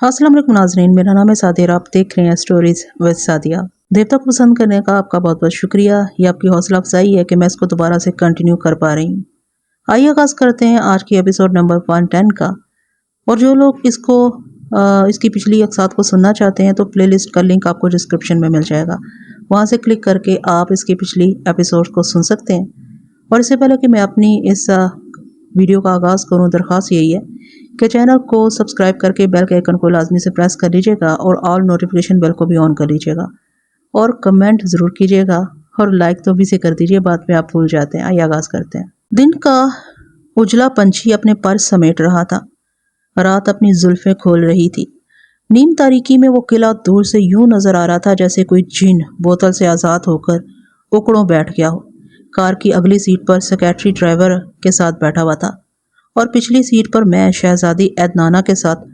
अस्सलाम वालेकुम नाज़रीन, मेरा नाम है सादिया। आप देख रहे हैं स्टोरीज विद सादिया। देवता को पसंद करने का आपका बहुत बहुत शुक्रिया। ये आपकी हौसला अफजाई है कि मैं इसको दोबारा से कंटिन्यू कर पा रही हूँ। आइए आगाज़ करते हैं आज की एपिसोड नंबर 110 का। और जो लोग इसकी पिछली अक़सात को सुनना चाहते हैं तो प्लेलिस्ट का लिंक आपको डिस्क्रिप्शन में मिल जाएगा, वहाँ से क्लिक करके आप इसकी पिछली एपिसोड को सुन सकते हैं। और इससे पहले कि मैं अपनी इस वीडियो का आगाज़ करूँ, दरख्वास्त यही है कि चैनल को सब्सक्राइब करके बेल के आइकन को लाजमी से प्रेस कर लीजिएगा और ऑल नोटिफिकेशन बेल को भी ऑन कर लीजिएगा और कमेंट ज़रूर कीजिएगा और लाइक तो भी से कर दीजिए, बाद में आप भूल जाते हैं। आइए आगाज़ करते हैं। दिन का उजला पंछी अपने पर समेट रहा था, रात अपनी जुल्फें खोल रही थी। नीम तारीकी में वो किला दूर से यूं नजर आ रहा था जैसे कोई जिन बोतल से आज़ाद होकर उकड़ों बैठ गया हो। कार की अगली सीट पर सेक्रेटरी ड्राइवर के साथ बैठा हुआ था और पिछली सीट पर मैं शहजादी एदनाना के साथ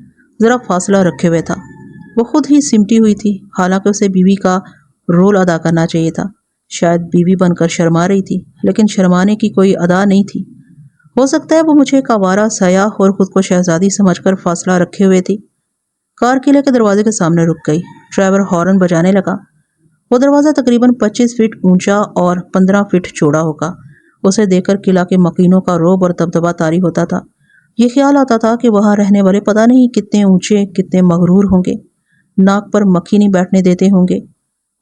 ज़रा फासला रखे हुए था। वो खुद ही सिमटी हुई थी, हालांकि उसे बीवी का रोल अदा करना चाहिए था। शायद बीवी बनकर शर्मा रही थी, लेकिन शर्माने की कोई अदा नहीं थी। हो सकता है वो मुझे एक आवारा सयाह और खुद को शहजादी समझकर फासला रखे हुए थी। कार किले के दरवाजे के सामने रुक गई। ड्राइवर हॉर्न बजाने लगा। वो दरवाज़ा तकरीबन 25 फीट ऊंचा और 15 फीट चौड़ा होगा। उसे देखकर किला के मकीनों का रोब और दबदबा तारी होता था। ये ख्याल आता था कि वहाँ रहने वाले पता नहीं कितने ऊंचे, कितने मगरूर होंगे, नाक पर मक्खी नहीं बैठने देते होंगे।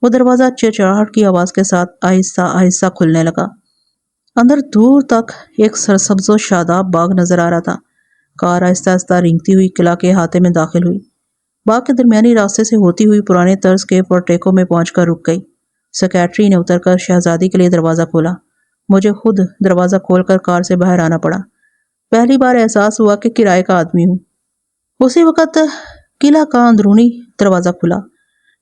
वो दरवाज़ा चिड़चिड़ाहट की आवाज़ के साथ आहिस्ता आहिस्ता खुलने लगा। अंदर दूर तक एक सरसब्ज़ो शादाब बाग नजर आ रहा था। कार आहिस्ता आहिस्ता रेंगती हुई किला के अहाते में दाखिल हुई। बाग के दरमियानी रास्ते से होती हुई पुराने तर्ज के पोर्टेको में पहुंचकर रुक गई। सेक्रेटरी ने उतरकर शहजादी के लिए दरवाज़ा खोला। मुझे खुद दरवाज़ा खोलकर कार से बाहर आना पड़ा। पहली बार एहसास हुआ कि किराए का आदमी हूँ। उसी वक्त किला का अंदरूनी दरवाज़ा खुला।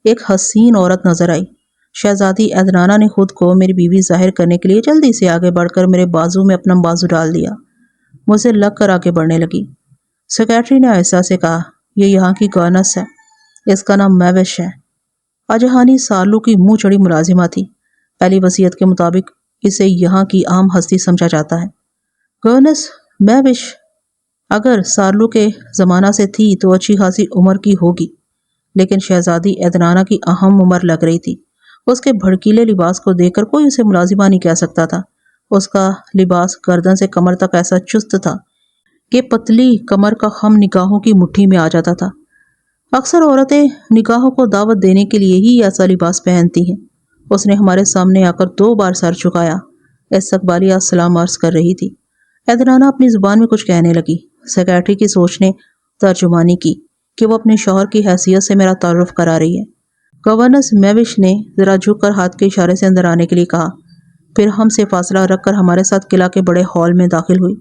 एक हसीन औरत नजर आई। शहजादी एदनाना ने खुद को मेरी बीवी जाहिर करने के लिए जल्दी से आगे बढ़कर मेरे बाजू में अपना बाजू डाल दिया। मुझसे लग कर आगे बढ़ने लगी। सेक्रेटरी ने आहिस्ता से कहा, ये यहाँ की गवर्नेंस है, इसका नाम मैविश है। अजहानी सालू की मुंह चढ़ी मुलाजिमा थी। पहली वसीयत के मुताबिक इसे यहाँ की आम हस्ती समझा जाता है। गवर्नेंस मैविश अगर सालू के ज़माना से थी तो अच्छी खासी उम्र की होगी, लेकिन शहजादी एदनाना की अहम उम्र लग रही थी। उसके भड़कीले लिबास को देखकर कोई उसे मुलाजिमा नहीं कह सकता था। उसका लिबास गर्दन से कमर तक ऐसा चुस्त था कि पतली कमर का खम निगाहों की मुट्ठी में आ जाता था। अक्सर औरतें निगाहों को दावत देने के लिए ही ऐसा लिबास पहनती हैं। उसने हमारे सामने आकर 2 बार सर झुकाया। इस्तकबालिया सलाम अर्ज कर रही थी। एदनाना अपनी जुबान में कुछ कहने लगी। सेक्रेटरी की सोच ने तर्जुमानी की कि वो अपने शौहर की हैसियत से मेरा तारुफ करा रही है। गवर्नेंस मैविश ने ज़रा झुककर हाथ के इशारे से अंदर आने के लिए कहा, फिर हमसे फासला रखकर हमारे साथ किला के बड़े हॉल में दाखिल हुई।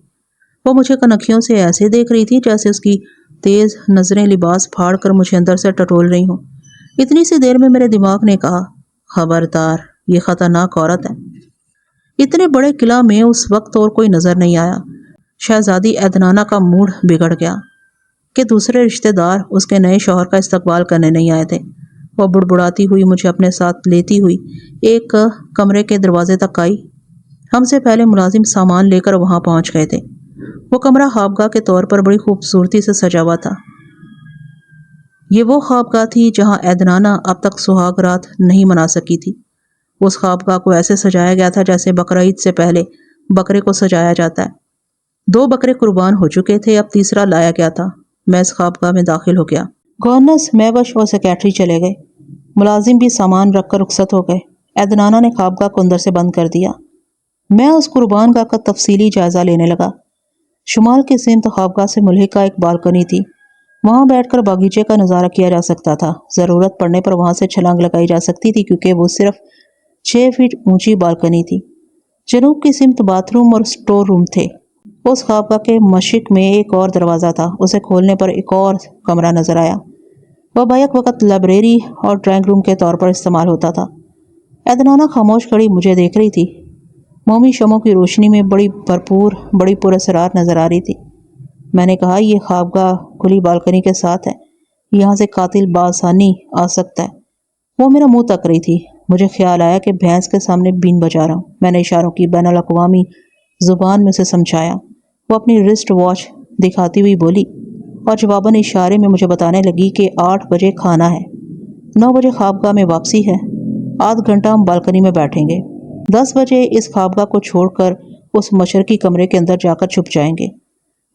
वो मुझे कनखियों से ऐसे देख रही थी जैसे उसकी तेज़ नज़रें लिबास फाड़ कर मुझे अंदर से टटोल रही हों। इतनी सी देर में मेरे दिमाग ने कहा, खबरदार, ये खतरनाक औरत है। इतने बड़े किला में उस वक्त और कोई नजर नहीं आया। शहजादी एदनाना का मूड बिगड़ गया कि दूसरे रिश्तेदार उसके नए शौहर का इस्तकबाल करने नहीं आए थे। वह बुड़बुड़ाती हुई मुझे अपने साथ लेती हुई एक कमरे के दरवाजे तक आई। हमसे पहले मुलाजिम सामान लेकर वहां पहुंच गए थे। वो कमरा ख्वाबगाह के तौर पर बड़ी खूबसूरती से सजा हुआ था। ये वो ख्वाबगाह थी जहां एदनाना अब तक सुहाग रात नहीं मना सकी थी। उस ख्वाबगाह को ऐसे सजाया गया था जैसे बकरा ईद से पहले बकरे को सजाया जाता है। 2 बकरे कुर्बान हो चुके थे, अब तीसरा लाया गया था। मैं इस ख्वाबगाह में दाखिल हो गया। गवर्नेंस मैविश और सेक्रेटरी चले गए। मुलाजिम भी सामान रखकर रुखसत हो गए। एदनाना ने ख्वाबगाह को अंदर से बंद कर दिया। मैं उस कुर्बानगाह का तफसीली जायजा लेने लगा। शुमाल के सिमत ख्वाबगाह से मुल्हिका एक बालकनी थी। वहां बैठकर बागीचे का नज़ारा किया जा सकता था। ज़रूरत पड़ने पर वहां से छलांग लगाई जा सकती थी, क्योंकि वो सिर्फ 6 फीट ऊंची बालकनी थी। जनूब की सिमत बाथरूम और स्टोर रूम थे। उस ख्वाबगाह के मशरिक में एक और दरवाज़ा था। उसे खोलने पर एक और कमरा नजर आया। वह बैक वक्त लाइब्रेरी और ड्राइंग रूम के तौर पर इस्तेमाल होता था। एदनाना खामोश खड़ी मुझे देख रही थी। मोमी शमों की रोशनी में बड़ी भरपूर, बड़ी पुरअसरार नजर आ रही थी। मैंने कहा, यह ख्वाबगाह खुली बालकनी के साथ है, यहाँ से कातिल बासानी आ सकता है। वो मेरा मुंह तक रही थी। मुझे ख्याल आया कि भैंस के सामने बीन बजा रहा हूँ। मैंने इशारों की बैनुल अक़वामी जुबान में उसे समझाया। वो अपनी रिस्ट वॉच दिखाती हुई बोली, اور جواباً اشارے میں مجھے بتانے لگی کہ 8 بجے کھانا ہے، 9 بجے خوابگاہ میں واپسی ہے، آدھ گھنٹہ ہم بالکنی میں بیٹھیں گے، 10 بجے اس خوابگاہ کو چھوڑ کر اس مشرقی کمرے کے اندر جا کر چھپ جائیں گے۔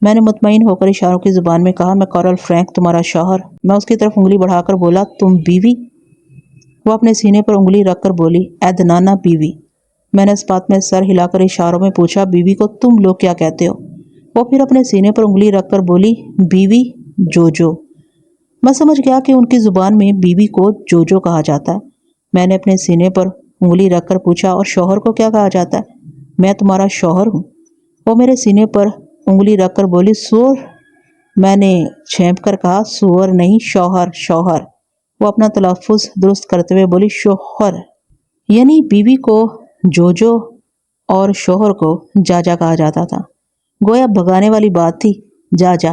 میں نے مطمئن ہو کر اشاروں کی زبان میں کہا، میں کارل فرینک تمہارا شوہر۔ میں اس کی طرف انگلی بڑھا کر بولا، تم بیوی؟ وہ اپنے سینے پر انگلی رکھ کر بولی، ایدنانا بیوی۔ میں نے اس بات میں سر ہلا کر اشاروں میں پوچھا، بیوی کو تم لوگ کیا کہتے ہو؟ وہ پھر اپنے سینے پر انگلی رکھ کر بولی، بیوی جوجو۔ میں سمجھ گیا کہ ان کی زبان میں بیوی کو جوجو کہا جاتا ہے۔ میں نے اپنے سینے پر انگلی رکھ کر پوچھا، اور شوہر کو کیا کہا جاتا ہے؟ میں تمہارا شوہر ہوں۔ وہ میرے سینے پر انگلی رکھ کر بولی، سور؟ میں نے چھینپ کر کہا، سور نہیں، شوہر، شوہر۔ وہ اپنا تلفظ درست کرتے ہوئے بولی، شوہر۔ یعنی بیوی کو جوجو اور شوہر کو جاجا کہا جاتا تھا۔ گویا بھگانے والی بات تھی، جا جا،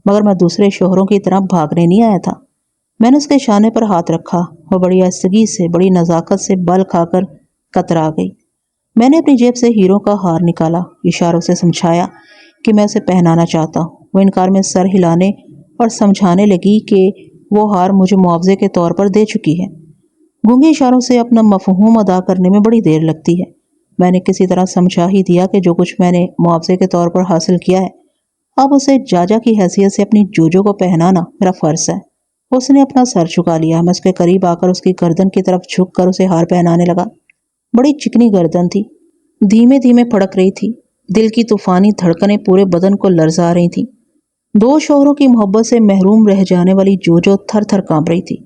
مگر میں دوسرے شوہروں کی طرح بھاگنے نہیں آیا تھا۔ میں نے اس کے شانے پر ہاتھ رکھا، وہ بڑی آہستگی سے، بڑی نزاکت سے بل کھا کر کترا گئی۔ میں نے اپنی جیب سے ہیروں کا ہار نکالا، اشاروں سے سمجھایا کہ میں اسے پہنانا چاہتا ہوں۔ وہ انکار میں سر ہلانے اور سمجھانے لگی کہ وہ ہار مجھے معاوضے کے طور پر دے چکی ہے۔ گونگے اشاروں سے اپنا مفہوم ادا کرنے میں بڑی دیر لگتی ہے۔ میں نے کسی طرح سمجھا ہی دیا کہ جو کچھ میں نے معاوضے کے طور پر حاصل کیا ہے، اب اسے جاجا کی حیثیت سے اپنی جوجو کو پہنانا میرا فرض ہے۔ اس نے اپنا سر جھکا لیا۔ میں اس کے قریب آ کر اس کی گردن کی طرف جھک کر اسے ہار پہنانے لگا۔ بڑی چکنی گردن تھی، دھیمے دھیمے پھڑک رہی تھی، دل کی طوفانی دھڑکنیں پورے بدن کو لرزا رہی تھیں۔ 2 شوہروں کی محبت سے محروم رہ جانے والی جوجو تھر تھر کانپ رہی تھی۔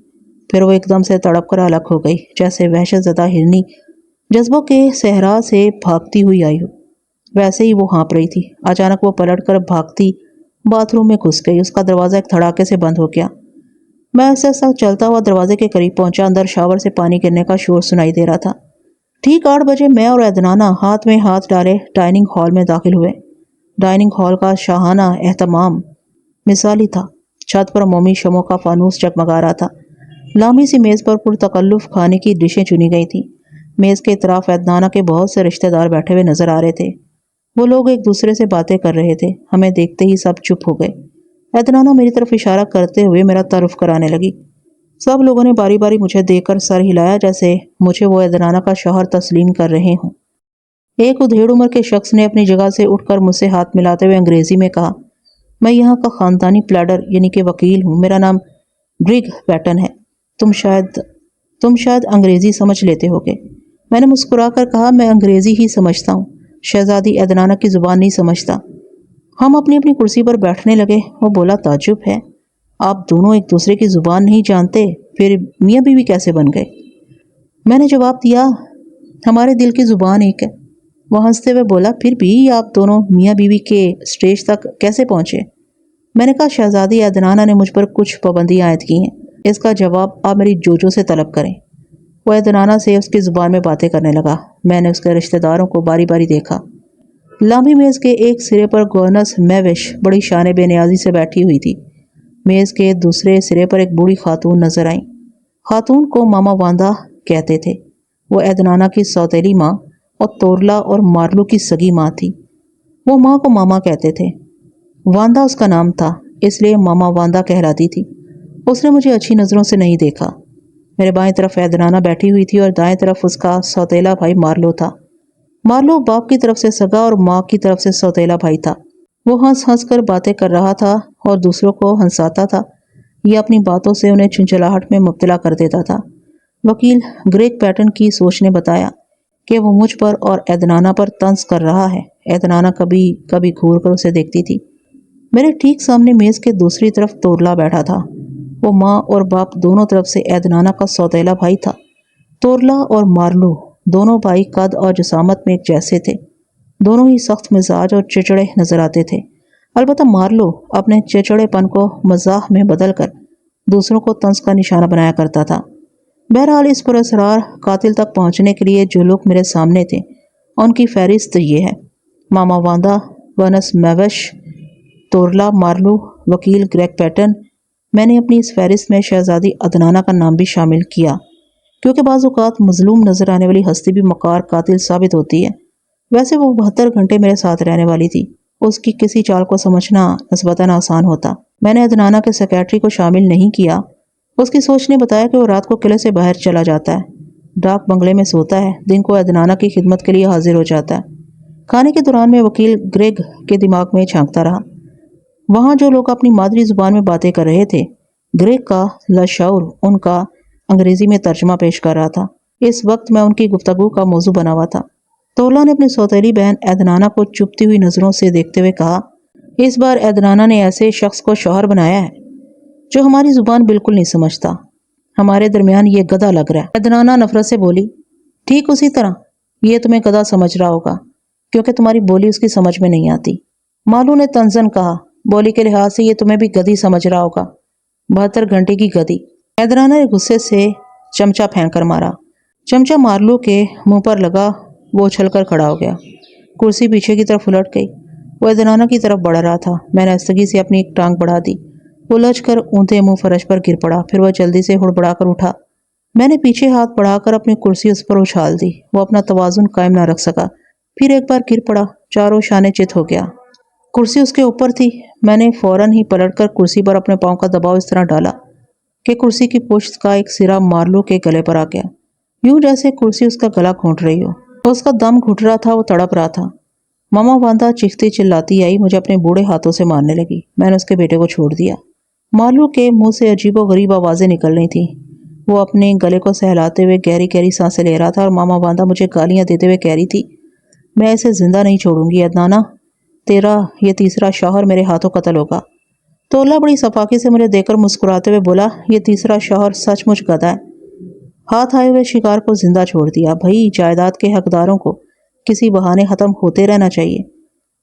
پھر وہ ایک دم سے تڑپ کر الگ ہو گئی، جیسے وحشت زدہ ہرنی جذبوں کے صحرا سے بھاگتی ہوئی آئی ہو، ویسے ہی وہ ہانپ رہی تھی۔ اچانک وہ پلٹ کر بھاگتی باتھ روم میں گھس گئی۔ اس کا دروازہ ایک دھڑاکے سے بند ہو گیا۔ میں ایسے ساتھ چلتا ہوا دروازے کے قریب پہنچا۔ اندر شاور سے پانی گرنے کا شور سنائی دے رہا تھا۔ ٹھیک 8 بجے میں اور ایدنانا ہاتھ میں ہاتھ ڈالے ڈائننگ ہال میں داخل ہوئے۔ ڈائننگ ہال کا شاہانہ اہتمام مثالی تھا۔ چھت پر مومی شمعوں کا فانوس جگمگا رہا تھا۔ لامبی سی میز پر پرتکلف کھانے کی ڈشیں چنی گئی تھیں۔ میز کے اطراف ایدنانا کے بہت سے رشتہ دار بیٹھے ہوئے نظر آ رہے تھے۔ وہ لوگ ایک دوسرے سے باتیں کر رہے تھے۔ ہمیں دیکھتے ہی سب چپ ہو گئے۔ ایدنانا میری طرف اشارہ کرتے ہوئے میرا تعارف کرانے لگی۔ سب لوگوں نے باری باری مجھے دیکھ کر سر ہلایا، جیسے مجھے وہ ایدنانا کا شوہر تسلیم کر رہے ہوں۔ ایک ادھیڑ عمر کے شخص نے اپنی جگہ سے اٹھ کر مجھ سے ہاتھ ملاتے ہوئے انگریزی میں کہا، میں یہاں کا خاندانی پلیڈر یعنی کہ وکیل ہوں۔ میرا نام گریگ پیٹن ہے۔ تم شاید انگریزی سمجھ لیتے ہوگے۔ میں نے مسکرا کر کہا، میں انگریزی ہی سمجھتا ہوں، شہزادی ایدنانا کی زبان نہیں سمجھتا۔ ہم اپنی اپنی کرسی پر بیٹھنے لگے۔ وہ بولا، تعجب ہے، آپ دونوں ایک دوسرے کی زبان نہیں جانتے، پھر میاں بیوی کیسے بن گئے؟ میں نے جواب دیا، ہمارے دل کی زبان ایک ہے۔ وہ ہنستے ہوئے بولا، پھر بھی آپ دونوں میاں بیوی کے سٹیج تک کیسے پہنچے؟ میں نے کہا، شہزادی ایدنانا نے مجھ پر کچھ پابندیاں عائد کی ہیں، اس کا جواب آپ میری جوجو سے طلب کریں۔ وہ ایدنانا سے اس کی زبان میں باتیں کرنے لگا۔ میں نے اس کے رشتہ داروں کو باری باری دیکھا۔ لامبی میز کے ایک سرے پر گورنس میوش بڑی شان بے نیازی سے بیٹھی ہوئی تھی۔ میز کے دوسرے سرے پر ایک بوڑھی خاتون نظر آئیں۔ خاتون کو ماما واندا کہتے تھے۔ وہ ایدنانا کی سوتیلی ماں اور تورلا اور مارلو کی سگی ماں تھی۔ وہ ماں کو ماما کہتے تھے۔ واندا اس کا نام تھا، اس لیے ماما واندا کہلاتی تھی۔ اس نے مجھے اچھی نظروں سے نہیں دیکھا۔ میرے بائیں طرف ایدنانا بیٹھی ہوئی تھی اور دائیں طرف اس کا سوتیلا بھائی مارلو تھا۔ مارلو باپ کی طرف سے سگا اور ماں کی طرف سے سوتیلا بھائی تھا۔ وہ ہنس ہنس کر باتیں کر رہا تھا اور دوسروں کو ہنساتا تھا یا اپنی باتوں سے انہیں چنچلاہٹ میں مبتلا کر دیتا تھا۔ وکیل گریگ پیٹن کی سوچ نے بتایا کہ وہ مجھ پر اور ایدنانا پر طنز کر رہا ہے۔ ایدنانا کبھی کبھی گھور کر اسے دیکھتی تھی۔ میرے ٹھیک سامنے میز کے دوسری طرف تورلا بیٹھا تھا۔ وہ ماں اور باپ دونوں طرف سے ایدنانا کا سوتیلا بھائی تھا۔ تورلا اور مارلو دونوں بھائی قد اور جسامت میں ایک جیسے تھے۔ دونوں ہی سخت مزاج اور چچڑے نظر آتے تھے۔ البتہ مارلو اپنے چچڑے پن کو مزاح میں بدل کر دوسروں کو طنز کا نشانہ بنایا کرتا تھا۔ بہرحال اس پراسرار قاتل تک پہنچنے کے لیے جو لوگ میرے سامنے تھے، ان کی فہرست یہ ہے: ماما واندا، گورنس میوش، تورلا مارلو، وکیل گریگ پیٹن۔ میں نے اپنی اس فہرست میں شہزادی ایدنانا کا نام بھی شامل کیا، کیونکہ بعض اوقات مظلوم نظر آنے والی ہستی بھی مکار قاتل ثابت ہوتی ہے۔ ویسے وہ 72 گھنٹے میرے ساتھ رہنے والی تھی، اس کی کسی چال کو سمجھنا نسبتاً آسان ہوتا۔ میں نے عدنانہ کے سیکریٹری کو شامل نہیں کیا۔ اس کی سوچ نے بتایا کہ وہ رات کو قلعے سے باہر چلا جاتا ہے، ڈاک بنگلے میں سوتا ہے، دن کو عدنانہ کی خدمت کے لیے حاضر ہو جاتا ہے۔ کھانے کے دوران میں وکیل گریگ کے دماغ میں جھانکتا رہا۔ وہاں جو لوگ اپنی مادری زبان میں باتیں کر رہے تھے، گریگ کا لاشعور ان کا انگریزی میں ترجمہ پیش کر رہا تھا۔ اس وقت میں ان کی گفتگو کا موضوع بنا ہوا تھا۔ تورلا نے اپنی سوتیلی بہن عدنانہ کو چبھتی ہوئی نظروں سے دیکھتے ہوئے کہا، اس بار عدنانہ نے ایسے شخص کو شوہر بنایا ہے جو ہماری زبان بالکل نہیں سمجھتا۔ ہمارے درمیان یہ گدھا لگ رہا ہے۔ عدنانہ نفرت سے بولی، ٹھیک اسی طرح یہ تمہیں گدھا سمجھ رہا ہوگا کیونکہ تمہاری بولی اس کی سمجھ میں نہیں آتی۔ مالو نے طنزاً کہا، بولی کے لحاظ سے یہ تمہیں بھی گدھی سمجھ رہا ہوگا، 72 گھنٹے کی گدھی۔ عدنانہ نے غصے سے چمچہ پھینک کر مارا۔ چمچہ مارلو کے منہ پر لگا، وہ اچھل کر کھڑا ہو گیا۔ کرسی پیچھے کی طرف الٹ گئی۔ وہ عدنانہ کی طرف بڑھ رہا تھا۔ میں نے آہستگی سے اپنی ایک ٹانگ بڑھا دی۔ وہ لچ کر اونتے منہ فرش پر گر پڑا، پھر وہ جلدی سے ہڑبڑا کر اٹھا۔ میں نے پیچھے ہاتھ بڑھا کر اپنی کرسی اس پر اچھال دی۔ وہ اپنا توازن قائم نہ رکھ سکا، پھر ایک بار گر پڑا، چاروں شانے چت ہو گیا۔ کرسی اس کے اوپر تھی۔ میں نے فوراً ہی پلٹ کر کرسی پر اپنے پاؤں کا دباؤ اس طرح ڈالا کہ کرسی کی پشت کا ایک سرا مارلو کے گلے پر آ گیا، یوں جیسے کرسی اس کا گلا گھونٹ رہی ہو۔ اس کا دم گھٹ رہا تھا، وہ تڑپ رہا تھا۔ ماما واندا چیختی چلاتی آئی، مجھے اپنے بوڑھے ہاتھوں سے مارنے لگی۔ میں نے اس کے بیٹے کو چھوڑ دیا۔ مارلو کے منہ سے عجیب و غریب آوازیں نکل رہی تھیں۔ وہ اپنے گلے کو سہلاتے ہوئے گہری گہری سانسیں لے رہا تھا اور ماما واندا مجھے گالیاں دیتے ہوئے کہہ رہی تھی، میں اسے زندہ نہیں چھوڑوں گی عدنانہ، تیرا یہ تیسرا شوہر میرے ہاتھوں قتل ہوگا۔ تورلا بڑی صفاقی سے مجھے دیکھ کر مسکراتے ہوئے بولا، یہ تیسرا شوہر سچ مچ گدھا ہے۔ ہاتھ آئے ہوئے شکار کو زندہ چھوڑ دیا۔ بھئی جائیداد کے حقداروں کو کسی بہانے ختم ہوتے رہنا چاہیے۔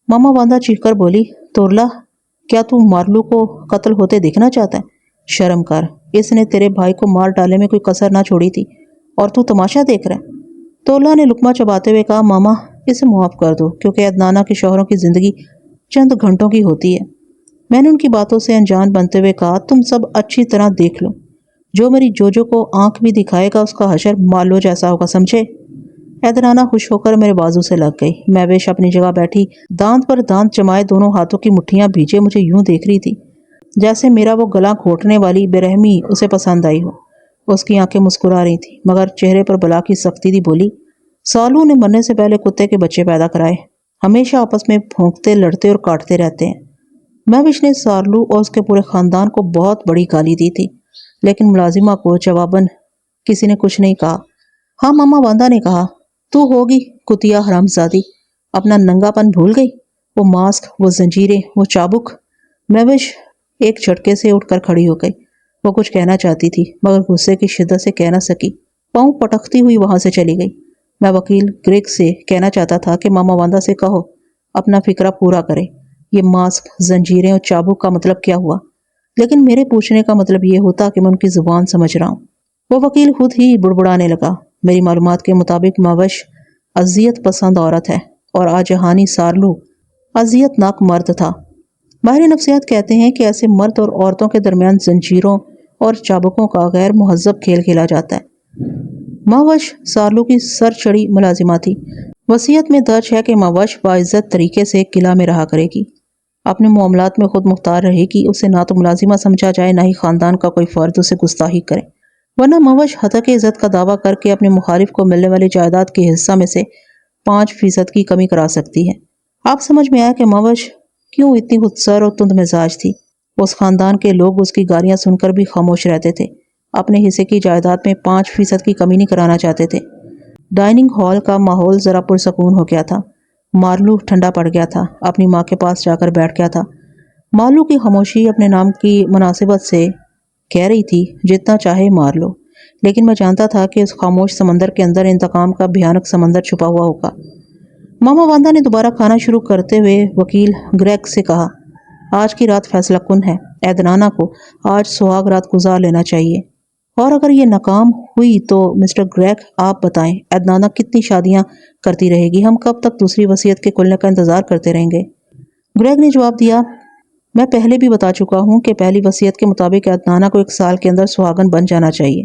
ماما واندا چیخ کر بولی، تورلا، کیا تو مارلو کو قتل ہوتے دیکھنا چاہتا ہے؟ شرم کر، اس نے تیرے بھائی کو مار ڈالنے میں کوئی کسر نہ چھوڑی تھی اور تو تماشا دیکھ رہا ہے۔ تورلا نے لقمہ چباتے ہوئے کہا، ماما اسے معاف کر دو کیونکہ عدنانہ کے شوہروں کی زندگی چند گھنٹوں کی ہوتی ہے۔ میں نے ان کی باتوں سے انجان بنتے ہوئے کہا، تم سب اچھی طرح دیکھ لو، جو میری جوجو کو آنکھ بھی دکھائے گا اس کا حشر مارلو جیسا ہوگا، سمجھے؟ عدنانہ خوش ہو کر میرے بازو سے لگ گئی۔ میں بیش اپنی جگہ بیٹھی دانت پر دانت جمائے دونوں ہاتھوں کی مٹھیاں بھیجے مجھے یوں دیکھ رہی تھی جیسے میرا وہ گلا گھونٹنے والی بے رحمی اسے پسند آئی ہو۔ اس کی آنکھیں مسکرا رہی تھیں مگر چہرے پر بلا کی سختی تھی۔ بولی، سالو نے مرنے سے پہلے کتے کے بچے پیدا کرائے، ہمیشہ آپس میں بھونکتے لڑتے اور کاٹتے رہتے ہیں۔ میں نے سالو اور اس کے پورے خاندان کو بہت بڑی گالی دی تھی لیکن ملازمہ کو جواباً کسی نے کچھ نہیں کہا۔ ہاں، ماما واندا نے کہا، تو ہوگی کتیا حرامزادی، اپنا ننگا پن بھول گئی، وہ ماسک، وہ زنجیریں، وہ چابک۔ محوش ایک جھٹکے سے اٹھ کر کھڑی ہو گئی۔ وہ کچھ کہنا چاہتی تھی مگر غصے کی شدت سے کہہ نہ سکی، پاؤں پٹکتی ہوئی وہاں سے چلی گئی۔ میں وکیل گریگ سے کہنا چاہتا تھا کہ ماما واندا سے کہو اپنا فکرہ پورا کرے، یہ ماسک، زنجیریں اور چابک کا مطلب کیا ہوا، لیکن میرے پوچھنے کا مطلب یہ ہوتا کہ میں ان کی زبان سمجھ رہا ہوں۔ وہ وکیل خود ہی بڑبڑانے لگا، میری معلومات کے مطابق محوش اذیت پسند عورت ہے اور آجہانی سالو اذیت ناک مرد تھا۔ ماہر نفسیات کہتے ہیں کہ ایسے مرد اور عورتوں کے درمیان زنجیروں اور چابکوں کا غیر مہذب کھیل کھیلا جاتا ہے۔ محوش سالو کی سر چڑی ملازمہ تھی۔ وصیت میں درج ہے کہ محوش باعزت طریقے سے قلعہ میں رہا کرے گی، اپنے معاملات میں خود مختار رہے گی، اسے نہ تو ملازمہ سمجھا جائے نہ ہی خاندان کا کوئی فرد اسے گستاخی کرے، ورنہ محوش حتق عزت کا دعویٰ کر کے اپنے مخالف کو ملنے والی جائیداد کے حصہ میں سے 5% کی کمی کرا سکتی ہے۔ آپ سمجھ میں آیا کہ محوش کیوں اتنی خودسر اور تند مزاج تھی۔ اس خاندان کے لوگ اس کی گالیاں سن کر بھی خاموش رہتے تھے، اپنے حصے کی جائیداد میں 5% کی کمی نہیں کرانا چاہتے تھے۔ ڈائننگ ہال کا ماحول ذرا پرسکون ہو گیا تھا۔ مارلو ٹھنڈا پڑ گیا تھا، اپنی ماں کے پاس جا کر بیٹھ گیا تھا۔ مارلو کی خاموشی اپنے نام کی مناسبت سے کہہ رہی تھی، جتنا چاہے مار لو، لیکن میں جانتا تھا کہ اس خاموش سمندر کے اندر انتقام کا بھیانک سمندر چھپا ہوا ہوگا۔ ماما واندا نے دوبارہ کھانا شروع کرتے ہوئے وکیل گریگ سے کہا، آج کی رات فیصلہ کن ہے، عدنانہ کو آج سہاگ رات گزار لینا چاہیے، اور اگر یہ ناکام ہوئی تو مسٹر گریگ آپ بتائیں عدنانہ کتنی شادیاں کرتی رہے گی، ہم کب تک دوسری وصیت کے کھلنے کا انتظار کرتے رہیں گے؟ گریگ نے جواب دیا، میں پہلے بھی بتا چکا ہوں کہ پہلی وصیت کے مطابق عدنانہ کو 1 سال کے اندر سہاگن بن جانا چاہیے،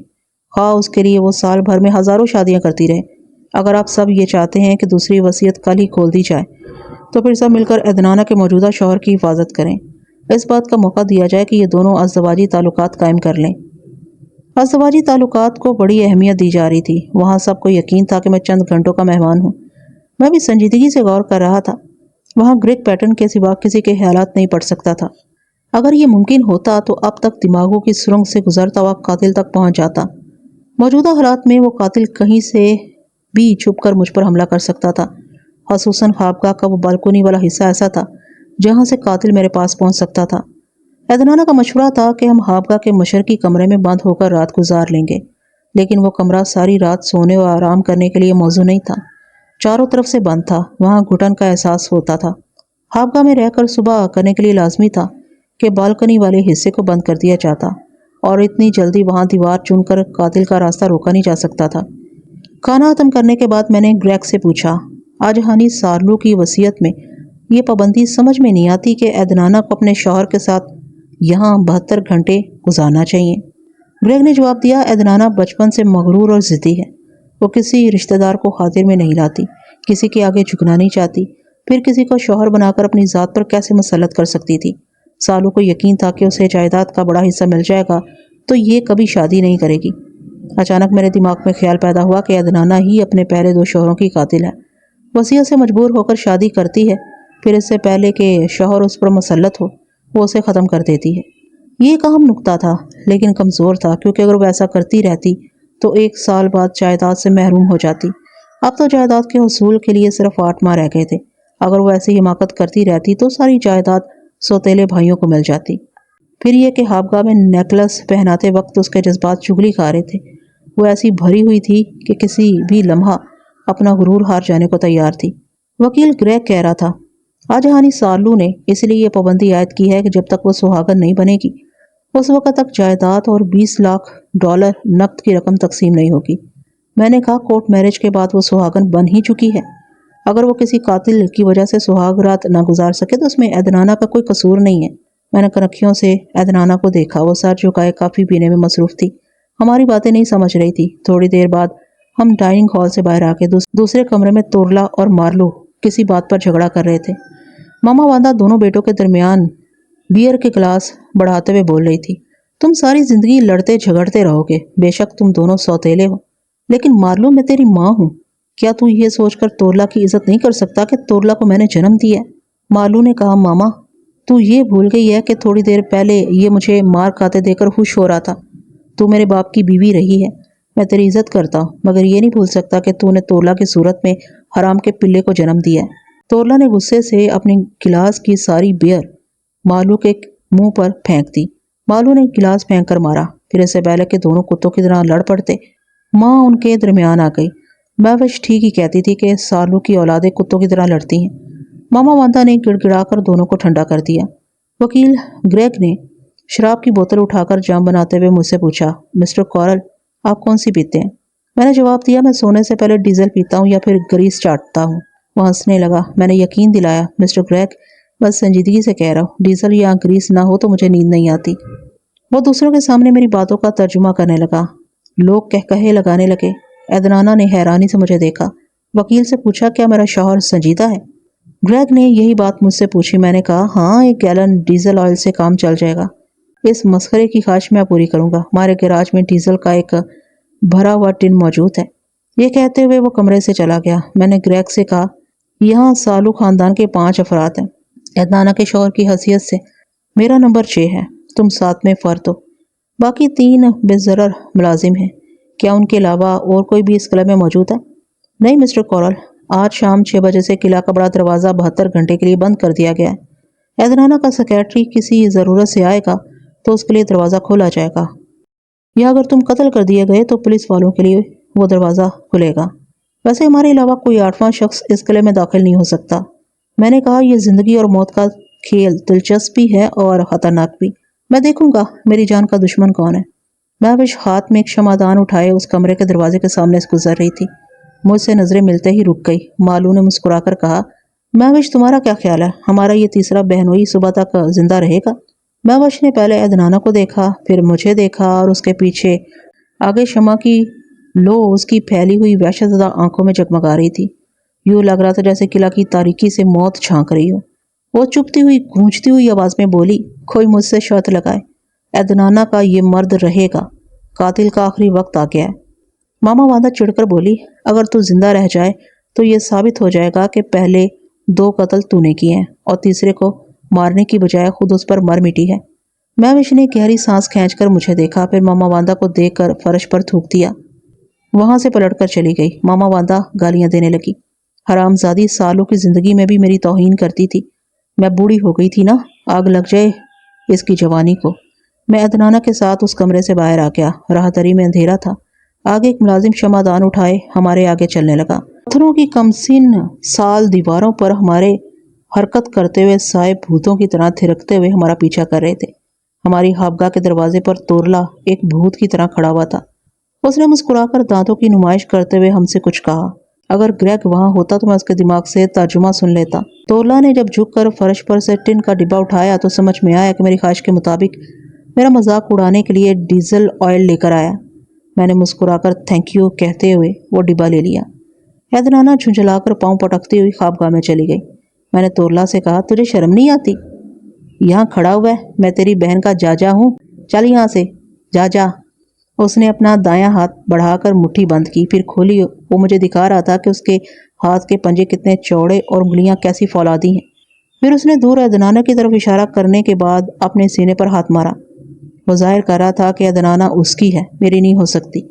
خواہ اس کے لیے وہ سال بھر میں ہزاروں شادیاں کرتی رہے۔ اگر آپ سب یہ چاہتے ہیں کہ دوسری وصیت کل ہی کھول دی جائے تو پھر سب مل کر عدنانہ کے موجودہ شوہر کی حفاظت کریں۔ اس بات کا موقع دیا جائے کہ یہ دونوں ازدواجی تعلقات قائم کر لیں۔ ازدواجی تعلقات کو بڑی اہمیت دی جا رہی تھی۔ وہاں سب کو یقین تھا کہ میں چند گھنٹوں کا مہمان ہوں۔ میں بھی سنجیدگی سے غور کر رہا تھا۔ وہاں گریگ پیٹن کے سوا کسی کے خیالات نہیں پڑھ سکتا تھا۔ اگر یہ ممکن ہوتا تو اب تک دماغوں کی سرنگ سے گزرتا ہوا قاتل تک پہنچ جاتا۔ موجودہ حالات میں وہ قاتل کہیں سے بھی چھپ کر مجھ پر حملہ کر سکتا تھا، خصوصاً خوابگاہ کا وہ بالکونی والا حصہ ایسا تھا جہاں سے قاتل میرے پاس پہنچ سکتا تھا۔ عدنانہ کا مشورہ تھا کہ ہم خوابگاہ کے مشرقی کمرے میں بند ہو کر رات گزار لیں گے، لیکن وہ کمرہ ساری رات سونے و آرام کرنے کے لیے موزوں نہیں تھا۔ چاروں طرف سے بند تھا، وہاں گھٹن کا احساس ہوتا تھا۔ خوابگاہ میں رہ کر صبح کرنے کے لیے لازمی تھا کہ بالکنی والے حصے کو بند کر دیا جاتا، اور اتنی جلدی وہاں دیوار چن کر قاتل کا راستہ روکا نہیں جا سکتا تھا۔ کھانا ختم کرنے کے بعد میں نے گریگ سے پوچھا، آج ہانی سارلو کی وصیت میں یہ پابندی سمجھ میں نہیں آتی کہ عدنانہ کو اپنے شوہر کے ساتھ یہاں 72 گھنٹے گزارنا چاہیے۔ گریگ نے جواب دیا، عدنانہ بچپن سے مغرور اور ضدی ہے۔ وہ کسی رشتہ دار کو خاطر میں نہیں لاتی، کسی کے آگے جھکنا نہیں چاہتی، پھر کسی کو شوہر بنا کر اپنی ذات پر کیسے مسلط کر سکتی تھی۔ سالو کو یقین تھا کہ اسے جائیداد کا بڑا حصہ مل جائے گا تو یہ کبھی شادی نہیں کرے گی۔ اچانک میرے دماغ میں خیال پیدا ہوا کہ عدنانہ ہی اپنے پہلے 2 شوہروں کی قاتل ہے۔ وصیت سے مجبور ہو کر شادی کرتی ہے، پھر اس سے پہلے کہ شوہر اس پر مسلط ہو وہ اسے ختم کر دیتی ہے۔ یہ ایک اہم نکتہ تھا، لیکن کمزور تھا، کیونکہ اگر وہ ایسا کرتی رہتی تو 1 سال بعد جائیداد سے محروم ہو جاتی۔ اب تو جائیداد کے حصول کے لیے صرف 8 ماہ رہ گئے تھے۔ اگر وہ ایسی حماقت کرتی رہتی تو ساری جائیداد سوتیلے بھائیوں کو مل جاتی۔ پھر یہ کہ خوابگاہ میں نیکلس پہناتے وقت اس کے جذبات چغلی کھا رہے تھے۔ وہ ایسی بھری ہوئی تھی کہ کسی بھی لمحہ اپنا غرور ہار جانے کو تیار تھی۔ وکیل گریگ کہہ رہا تھا، آج ہانی سارلو نے اس لیے یہ پابندی عائد کی ہے کہ جب تک وہ سہاگن نہیں بنے گی اس وقت تک جائیداد اور $20 لاکھ نقد کی رقم تقسیم نہیں ہوگی۔ میں نے کہا، کورٹ میرج کے بعد وہ سہاگن بن ہی چکی ہے۔ اگر وہ کسی قاتل کی وجہ سے سہاگ رات نہ گزار سکے تو اس میں عدنانہ کا کوئی قصور نہیں ہے۔ میں نے کنکھیوں سے عدنانہ کو دیکھا، وہ سر جھکائے کافی پینے میں مصروف تھی۔ ہماری باتیں نہیں سمجھ رہی تھی۔ تھوڑی دیر بعد ہم ڈائننگ ہال سے باہر آ کے دوسرے کمرے میں تورلا اور مارلو کسی بات پر جھگڑا کر رہے تھے۔ ماما واندا دونوں بیٹوں کے درمیان بیئر کے گلاس بڑھاتے ہوئے بول رہی تھی، تم ساری زندگی لڑتے جھگڑتے رہو گے، بے شک تم دونوں سوتیلے ہو، لیکن مارلو میں تیری ماں ہوں۔ کیا تو یہ سوچ کر تورلا کی عزت نہیں کر سکتا کہ تورلا کو میں نے جنم دیا ہے؟ مارلو نے کہا، ماما تو یہ بھول گئی ہے کہ تھوڑی دیر پہلے یہ مجھے مار کھاتے دیکھ کر خوش ہو رہا تھا۔ تو میرے باپ کی بیوی رہی ہے، میں تیری عزت کرتا ہوں، مگر یہ نہیں بھول سکتا کہ تو نے تورلا کی صورت میں حرام کے پلے کو جنم دیا ہے۔ تورلا نے غصے سے اپنی گلاس کی ساری بیئر مارلو کے منہ پر پھینک دی۔ مارلو نے گلاس پھینک کر مارا، پھر اس سے پہلے کہ دونوں کتوں کی طرح لڑ پڑتے ماں ان کے درمیان آ گئی۔ بہوش ٹھیک ہی کہتی تھی کہ سارلو کی اولادیں کتوں کی طرح لڑتی ہیں۔ ماما واندا نے گڑ گڑا کر دونوں کو ٹھنڈا کر دیا۔ وکیل گریگ نے شراب کی بوتل اٹھا کر جام بناتے ہوئے مجھ سے پوچھا، مسٹر کورل آپ کون سی پیتے ہیں؟ میں نے جواب دیا، میں سونے سے پہلے ڈیزل پیتا ہوں یا پھر گریس چاٹتا ہوں۔ وہ ہنسنے لگا۔ میں نے یقین دلایا، مسٹر گریگ بس سنجیدگی سے کہہ رہا ہوں، ڈیزل یا گریس نہ ہو تو مجھے نیند نہیں آتی۔ وہ دوسروں کے سامنے میری باتوں کا ترجمہ کرنے لگا۔ لوگ کہکہے لگانے لگے۔ عدنانہ نے حیرانی سے مجھے دیکھا۔ وکیل سے پوچھا، کیا میرا شوہر سنجیدہ ہے؟ گریگ نے یہی بات مجھ سے پوچھی۔ میں نے کہا، ہاں 1 گیلن ڈیزل آئل سے کام چل جائے گا۔ اس مسخرے کی خواہش میں پوری کروں گا۔ ہمارے گیراج میں ڈیزل کا ایک بھرا ہوا ٹن موجود ہے۔ یہ کہتے ہوئے وہ کمرے سے چلا گیا۔ میں نے گریگ سے کہا، یہاں سالو خاندان کے 5 افراد ہیں۔ عدنانہ کے شوہر کی حیثیت سے میرا نمبر 6 ہے، تم 7ویں فرد ہو، باقی 3 بے ضرر ملازم ہیں۔ کیا ان کے علاوہ اور کوئی بھی اس کلب میں موجود ہے؟ نہیں مسٹر کورل، آج شام 6 بجے سے قلعہ کا بڑا دروازہ 72 گھنٹے کے لیے بند کر دیا گیا ہے۔ عدنانہ کا سیکریٹری کسی ضرورت سے آئے گا تو اس کے لیے دروازہ کھولا جائے گا، یا اگر تم قتل کر دیے گئے تو پولیس والوں کے لیے وہ دروازہ کھلے گا۔ ویسے ہمارے علاوہ کوئی 8واں شخص اس قلعے میں داخل نہیں ہو سکتا۔ میں نے کہا، یہ زندگی اور موت کا کھیل دلچسپ بھی ہے اور خطرناک بھی۔ میں دیکھوں گا میری جان کا دشمن کون ہے۔ بہوش ہاتھ میں ایک شمعدان اٹھائے اس کمرے کے دروازے کے سامنے سے گزر رہی تھی۔ مجھ سے نظریں ملتے ہی رک گئی۔ مالو نے مسکرا کر کہا، بہوش تمہارا کیا خیال ہے، ہمارا یہ تیسرا بہنوئی صبح تک زندہ رہے گا؟ بہوش نے پہلے عدنانہ کو دیکھا، پھر مجھے دیکھا، اور اس کے پیچھے آگے شمع کی لو اس کی پھیلی ہوئی وحشت زدہ آنکھوں میں جگمگا رہی تھی۔ یوں لگ رہا تھا جیسے قلعہ کی تاریکی سے موت جھانک رہی ہو۔ वो चुपती हुई गूंजती हुई आवाज में बोली, कोई मुझसे शर्त लगाए, अदनाना का ये मर्द रहेगा, कातिल का आखिरी वक्त आ गया है। मामा वादा चिढ़कर बोली, अगर तू जिंदा रह जाए तो ये साबित हो जाएगा कि पहले 2 कत्ल तूने किए हैं और तीसरे को मारने की बजाय खुद उस पर मर मिटी है। महविश ने गहरी सांस खींचकर मुझे देखा, फिर मामा वादा को देखकर फर्श पर थूक दिया। वहां से पलटकर चली गई। मामा वादा गालियां देने लगी, हरामजादी, सालों की जिंदगी में भी मेरी तौहीन करती थी। मैं बूढ़ी हो गई थी ना, आग लग जाए इसकी जवानी को। मैं अदनाना के साथ उस कमरे से बाहर आ गया। राहदरी में अंधेरा था। आगे एक मुलाजिम शमादान उठाए हमारे आगे चलने लगा। पत्थरों की कमसिन साल दीवारों पर हमारे हरकत करते हुए साए भूतों की तरह थिरकते हुए हमारा पीछा कर रहे थे। हमारी खाबगाह के दरवाजे पर तोरला एक भूत की तरह खड़ा हुआ था। उसने मुस्कुराकर दांतों की नुमाइश करते हुए हमसे कुछ कहा। अगर ग्रेग वहां होता तो मैं उसके दिमाग से तर्जुमा सुन लेता। तोरला ने जब झुककर फर्श पर से टिन का डिब्बा उठाया तो समझ में आया कि मेरी ख्वाहिश के मुताबिक मेरा मजाक उड़ाने के लिए डीजल ऑयल लेकर आया। मैंने मुस्कुराकर थैंक यू कहते हुए वो डिब्बा ले लिया। अदनाना झुंझलाकर पांव पटकती हुई खाबगाह में चली गई। मैंने तोरला से कहा, तुझे शर्म नहीं आती? यहाँ खड़ा हुआ है, मैं तेरी बहन का जाजा हूँ, चल यहाँ से, जा जा। उसने अपना दायां हाथ बढ़ाकर मुट्ठी बंद की, फिर खोली। वो मुझे दिखा रहा था कि उसके हाथ के पंजे कितने चौड़े और उंगलियां कैसी फौलादी हैं। फिर उसने दूर अदनाना की तरफ इशारा करने के बाद अपने सीने पर हाथ मारा। वो जाहिर कर रहा था कि अदनाना उसकी है, मेरी नहीं हो सकती।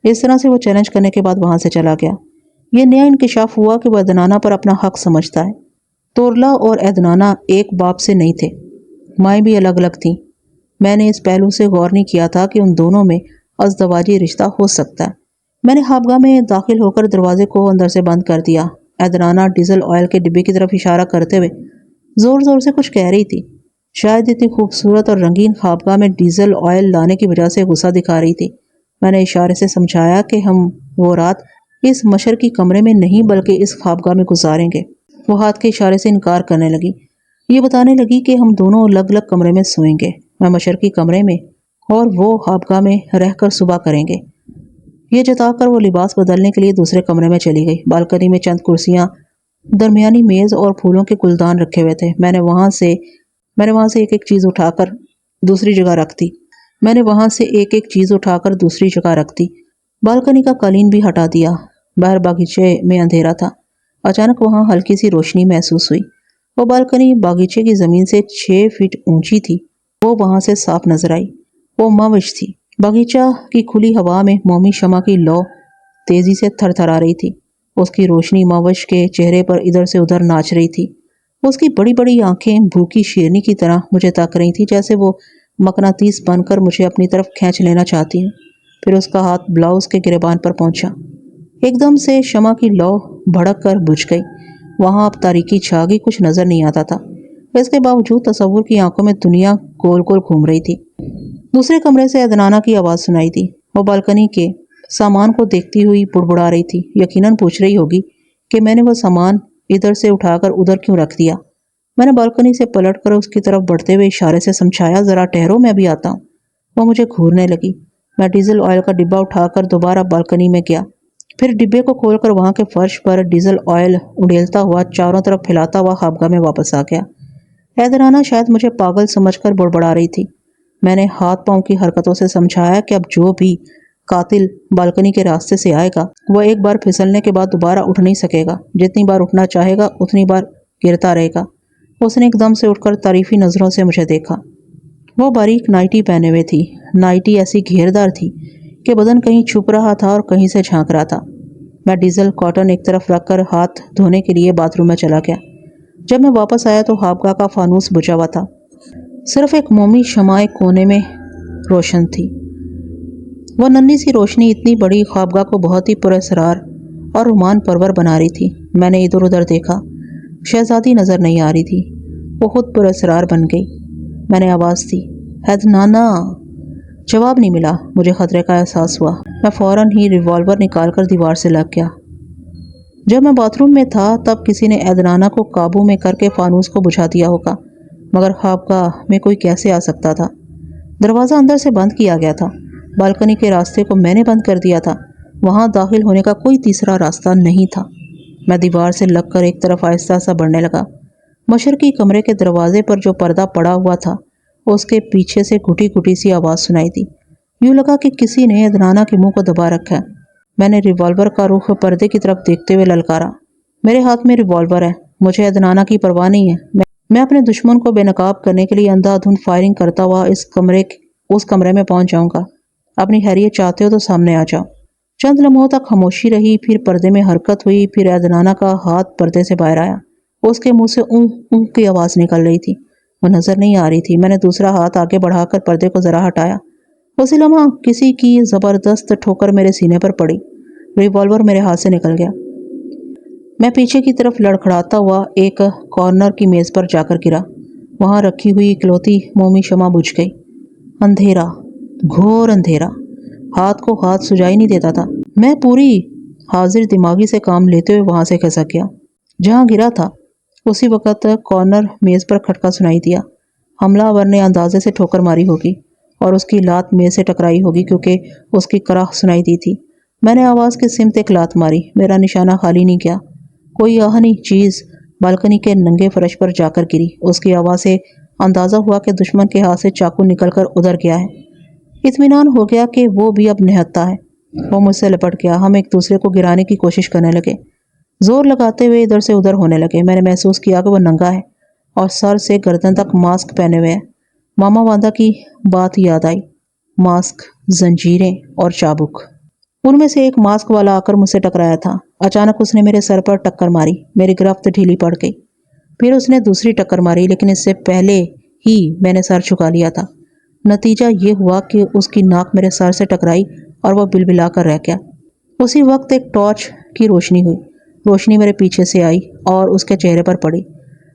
इस तरह से वो चैलेंज करने के बाद वहां से चला गया। ये नया इंकिशाफ हुआ कि वह अदनाना पर अपना हक समझता है। तोरला और अदनाना एक बाप से नहीं थे, माएँ भी अलग अलग थीं। मैंने इस पहलू से गौर नहीं किया था कि उन दोनों में अज़दवाजी रिश्ता हो सकता है। मैंने खाबगाह में दाखिल होकर दरवाजे को अंदर से बंद कर दिया। अदनाना डीजल ऑयल के डिब्बे की तरफ इशारा करते हुए जोर जोर से कुछ कह रही थी। शायद इतनी खूबसूरत और रंगीन खाबगाह में डीजल ऑयल लाने की वजह से गुस्सा दिखा रही थी। मैंने इशारे से समझाया कि हम वो रात इस मशरकी कमरे में नहीं बल्कि इस खाबगाह में गुजारेंगे। वो हाथ के इशारे से इनकार करने लगी। ये बताने लगी कि हम दोनों अलग अलग कमरे में सोएंगे, मैं मशरकी कमरे में और वो खाबगाह में रहकर सुबह करेंगे। ये जताकर वो लिबास बदलने के लिए दूसरे कमरे में चली गई। बालकनी में चंद कुर्सियां, दरमियानी मेज और फूलों के गुलदान रखे हुए थे। मैंने वहां से एक एक चीज उठाकर दूसरी जगह रख दी। बालकनी का कालीन भी हटा दिया। बाहर बागीचे में अंधेरा था। अचानक वहां हल्की सी रोशनी महसूस हुई। वो बालकनी बागीचे की जमीन से 6 फीट ऊंची थी। वो वहां से साफ नजर आई। वो मविश थी। बगीचा की खुली हवा में मोमी शमा की लौ तेजी से थरथरा रही थी। उसकी रोशनी मविश के चेहरे पर इधर से उधर नाच रही थी। उसकी बड़ी बड़ी आंखें भूखी शेरनी की तरह मुझे ताक रही थी, जैसे वो मकनातीस बनकर मुझे अपनी तरफ खींच लेना चाहती है। फिर उसका हाथ ब्लाउज के गिरेबान पर पहुंचा। एकदम से शमा की लौ भड़क कर बुझ गई। वहां अब तारीकी छा गई, कुछ नजर नहीं आता था। इसके बावजूद तसव्वुर की आंखों में दुनिया गोल गोल घूम रही थी। दूसरे कमरे से अदनाना की आवाज सुनाई दी। वो बालकनी के सामान को देखती हुई बुड़बुड़ा रही थी। यकीनन पूछ रही होगी कि मैंने वो सामान इधर से उठाकर उधर क्यों रख दिया। मैंने बालकनी से पलटकर उसकी तरफ बढ़ते हुए इशारे से समझाया, जरा ठहरो, मैं भी आता हूँ। वो मुझे घूरने लगी। मैं डीजल ऑयल का डिब्बा उठाकर दोबारा बालकनी में गया। फिर डिब्बे को खोलकर वहां के फर्श पर डीजल ऑयल उड़ेलता हुआ चारों तरफ फैलाता हुआ खाबगाह में वापस आ गया। अदनाना शायद मुझे पागल समझकर बुड़बुड़ा रही थी। मैंने हाथ पांव की हरकतों से समझाया कि अब जो भी कातिल बालकनी के रास्ते से आएगा वह एक बार फिसलने के बाद दोबारा उठ नहीं सकेगा। जितनी बार उठना चाहेगा उतनी बार गिरता रहेगा। उसने एकदम से उठकर तारीफी नजरों से मुझे देखा। वो बारीक नाइटी पहने हुए थी। नाइटी ऐसी घेरदार थी कि बदन कहीं छुप रहा था और कहीं से झांक रहा था। मैं डीजल कॉटन एक तरफ रखकर हाथ धोने के लिए बाथरूम में चला गया। जब मैं वापस आया तो खाबगाह का फानूस बुझा हुआ था। सिर्फ एक मोमी शमाए कोने में रोशन थी। वह नन्ही सी रोशनी इतनी बड़ी खाबगाह को बहुत ही पुरअसरार और रुमान परवर बना रही थी। मैंने इधर उधर देखा, शहजादी नजर नहीं आ रही थी। वो खुद पुरअसरार बन गई। मैंने आवाज दी, अदनाना। जवाब नहीं मिला। मुझे खतरे का एहसास हुआ। मैं फौरन ही रिवॉल्वर निकालकर दीवार से लग गया। जब मैं बाथरूम में था तब किसी ने अदनाना को काबू में करके फानूस को बुझा दिया होगा, मगर खाबगाह में कोई कैसे आ सकता था। दरवाज़ा अंदर से बंद किया गया था। बालकनी के रास्ते को मैंने बंद कर दिया था। वहां दाखिल होने का कोई तीसरा रास्ता नहीं था। मैं दीवार से लगकर एक तरफ आहिस्ता सा बढ़ने लगा। मशरकी कमरे के दरवाजे पर जो पर्दा पड़ा हुआ था उसके पीछे से घुटी घुटी सी आवाज़ सुनाई दी। यूँ लगा कि किसी ने अदनाना के मुंह को दबा रखा है। मैंने रिवॉल्वर का रुख पर्दे की तरफ देखते हुए ललकारा। मेरे हाथ में रिवॉल्वर है, मुझे अदनाना की परवाह नहीं है। मैं अपने दुश्मन को बेनकाब करने के लिए अंधाधुंध फायरिंग करता हुआ उस कमरे में पहुंच जाऊंगा। अपनी खैरियत चाहते हो तो सामने आ जाओ। चंद लम्हों तक खामोशी रही, फिर पर्दे में हरकत हुई, फिर अदनाना का हाथ पर्दे से बाहर आया। उसके मुंह से ऊँ ऊँ की आवाज़ निकल रही थी, वो नजर नहीं आ रही थी। मैंने दूसरा हाथ आगे बढ़ाकर पर्दे को जरा हटाया। उसी लम्हा किसी की जबरदस्त ठोकर मेरे सीने पर पड़ी। रिवॉल्वर मेरे हाथ से निकल गया। मैं पीछे की तरफ लड़खड़ाता हुआ एक कॉर्नर की मेज पर जाकर गिरा। वहां रखी हुई इकलौती मोमी शमा बुझ गई। अंधेरा, घोर अंधेरा, हाथ को हाथ सुझाई नहीं देता था। मैं पूरी हाजिर दिमागी से काम लेते हुए वहां से खसक गया जहां गिरा था। उसी वक्त कॉर्नर मेज पर खटका सुनाई दिया। हमलावर ने अंदाजे से ठोकर मारी होगी और उसकी लात मेज से टकराई होगी क्योंकि उसकी कराह सुनाई दी थी। मैंने आवाज़ के सिमत एक लात मारी। मेरा निशाना खाली नहीं गया। कोई आहनी चीज़ बालकनी के नंगे फर्श पर जाकर गिरी। उसकी आवाज़ से अंदाज़ा हुआ कि दुश्मन के हाथ से चाकू निकलकर उधर गया है। इत्मीनान हो गया कि वो भी अब निहत्था है। वो मुझसे लिपट गया। हम एक दूसरे को गिराने की कोशिश करने लगे, जोर लगाते हुए इधर से उधर होने लगे। मैंने महसूस किया कि वो नंगा है और सर से गर्दन तक मास्क पहने हुए है। मामा वांदा की बात याद आई। मास्क, जंजीरें और चाबुक। उनमें से एक मास्क वाला आकर मुझसे टकराया था। अचानक उसने मेरे सर पर टक्कर मारी। मेरी गिरफ्त ढीली पड़ गई। फिर उसने दूसरी टक्कर मारी, लेकिन इससे पहले ही मैंने सर झुका लिया था। नतीजा ये हुआ कि उसकी नाक मेरे सर से टकराई और वह बिलबिला कर रह गया। उसी वक्त एक टॉर्च की रोशनी हुई। रोशनी मेरे पीछे से आई और उसके चेहरे पर पड़ी।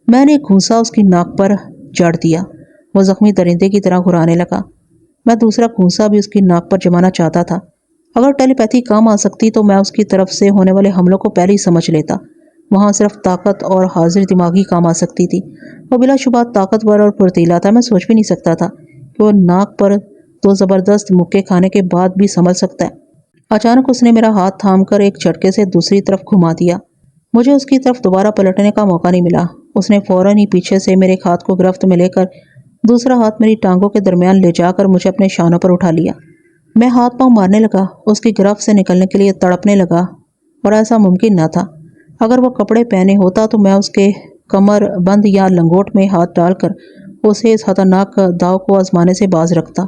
मैंने घूंसा उसकी नाक पर जड़ दिया। वो जख्मी दरिंदे की तरह घुराने लगा। मैं दूसरा घूंसा भी उसकी नाक पर जमाना चाहता था। अगर टेलीपैथी काम आ सकती तो मैं उसकी तरफ से होने वाले हमलों को पहले ही समझ लेता। वहाँ सिर्फ ताकत और हाजिर दिमागी काम आ सकती थी। वो बिलाशुबा ताकतवर और फुर्तीला था। मैं सोच भी नहीं सकता था कि वो नाक पर दो ज़बरदस्त मुक्के खाने के बाद भी संभल सकता है। अचानक उसने मेरा हाथ थामकर एक झटके से दूसरी तरफ घुमा दिया। मुझे उसकी तरफ दोबारा पलटने का मौका नहीं मिला। उसने फौरन ही पीछे से मेरे हाथ को गिरफ्त में लेकर दूसरा हाथ मेरी टांगों के दरमियान ले जाकर मुझे अपने शानों पर उठा लिया। मैं हाथ पांव मारने लगा, उसकी गिरफ्त से निकलने के लिए तड़पने लगा, और ऐसा मुमकिन न था। अगर वो कपड़े पहने होता तो मैं उसके कमर बंद या लंगोट में हाथ डालकर उसे इस खतरनाक दाव को आजमाने से बाज रखता।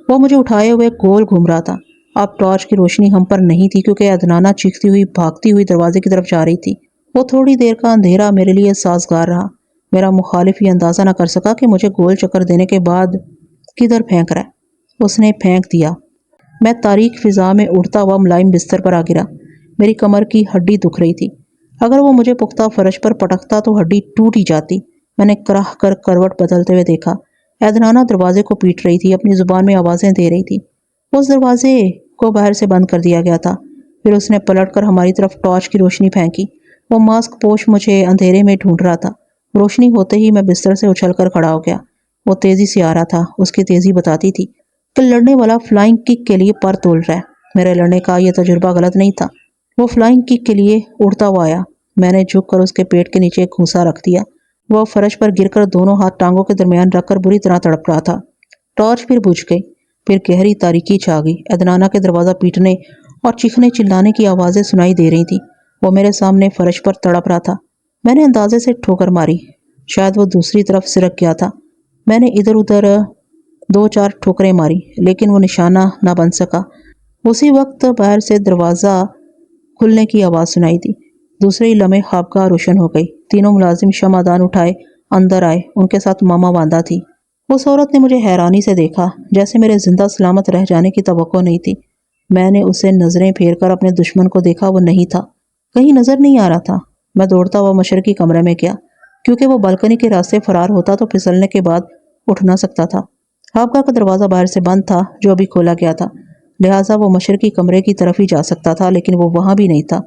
वो मुझे उठाए हुए गोल घूम रहा था। अब टॉर्च की रोशनी हम पर नहीं थी क्योंकि अदनाना चीखती हुई भागती हुई दरवाजे की तरफ जा रही थी। वो थोड़ी देर का अंधेरा मेरे लिए साजगार रहा। मेरा मुखालिफ ये अंदाज़ा न कर सका कि मुझे गोल चक्कर देने के बाद किधर फेंक रहा है। उसने फेंक दिया। मैं तारीक फिजा में उड़ता हुआ मुलायम बिस्तर पर आ गिरा। मेरी कमर की हड्डी दुख रही थी। अगर वो मुझे पुख्ता फर्श पर पटकता तो हड्डी टूट ही जाती। मैंने कराह कर करवट बदलते हुए देखा। अदनाना दरवाजे को पीट रही थी, अपनी जुबान में आवाज़ें दे रही थी। उस दरवाजे को बाहर से बंद कर दिया गया था। फिर उसने पलटकर हमारी तरफ टॉर्च की रोशनी फेंकी। वो मास्क पोश मुझे अंधेरे में ढूंढ रहा था। रोशनी होते ही मैं बिस्तर से उछलकर खड़ा हो गया। वो तेज़ी से आ रहा था। उसकी तेज़ी बताती थी कि लड़ने वाला फ्लाइंग किक के लिए पर तोल रहा है। मेरे लड़ने का यह तजुर्बा गलत नहीं था। वो फ्लाइंग किक के लिए उड़ता हुआ आया। मैंने झुककर उसके पेट के नीचे एक घूंसा रख दिया। वह फर्श पर गिरकर दोनों हाथ टांगों के दरमियान रखकर बुरी तरह तड़प रहा था। टॉर्च फिर बुझ गई। फिर गहरी तारीकी छा गई। अदनाना के दरवाज़ा पीटने और चीखने चिल्लाने की आवाज़ें सुनाई दे रही थी। वो मेरे सामने फर्श पर तड़प रहा था। मैंने अंदाजे से ठोकर मारी। शायद वो दूसरी तरफ सिरक गया था। मैंने इधर उधर 2-4 ठोकरें मारी, लेकिन वो निशाना ना बन सका। उसी वक्त बाहर से दरवाज़ा खुलने की आवाज़ सुनाई दी। दूसरे ही लम्हे खाबगाह रोशन हो गई। तीनों मुलाजिम शमादान उठाए अंदर आए। उनके साथ मामा वांदा थी। उस औरत ने मुझे हैरानी से देखा, जैसे मेरे जिंदा सलामत रह जाने की तवक्को नहीं थी। मैंने उसे नज़रें फेर कर अपने दुश्मन को देखा। वो नहीं था, कहीं नज़र नहीं आ रहा था। मैं दौड़ता हुआ मशरकी कमरे में गया। क्योंकि वो बालकनी के रास्ते फरार होता तो फिसलने के बाद उठ ना सकता था। खाबगाह का दरवाज़ा बाहर से बंद था, जो अभी खोला गया था। लिहाजा वो मशरकी कमरे की तरफ ही जा सकता था, लेकिन वो वहाँ भी नहीं था।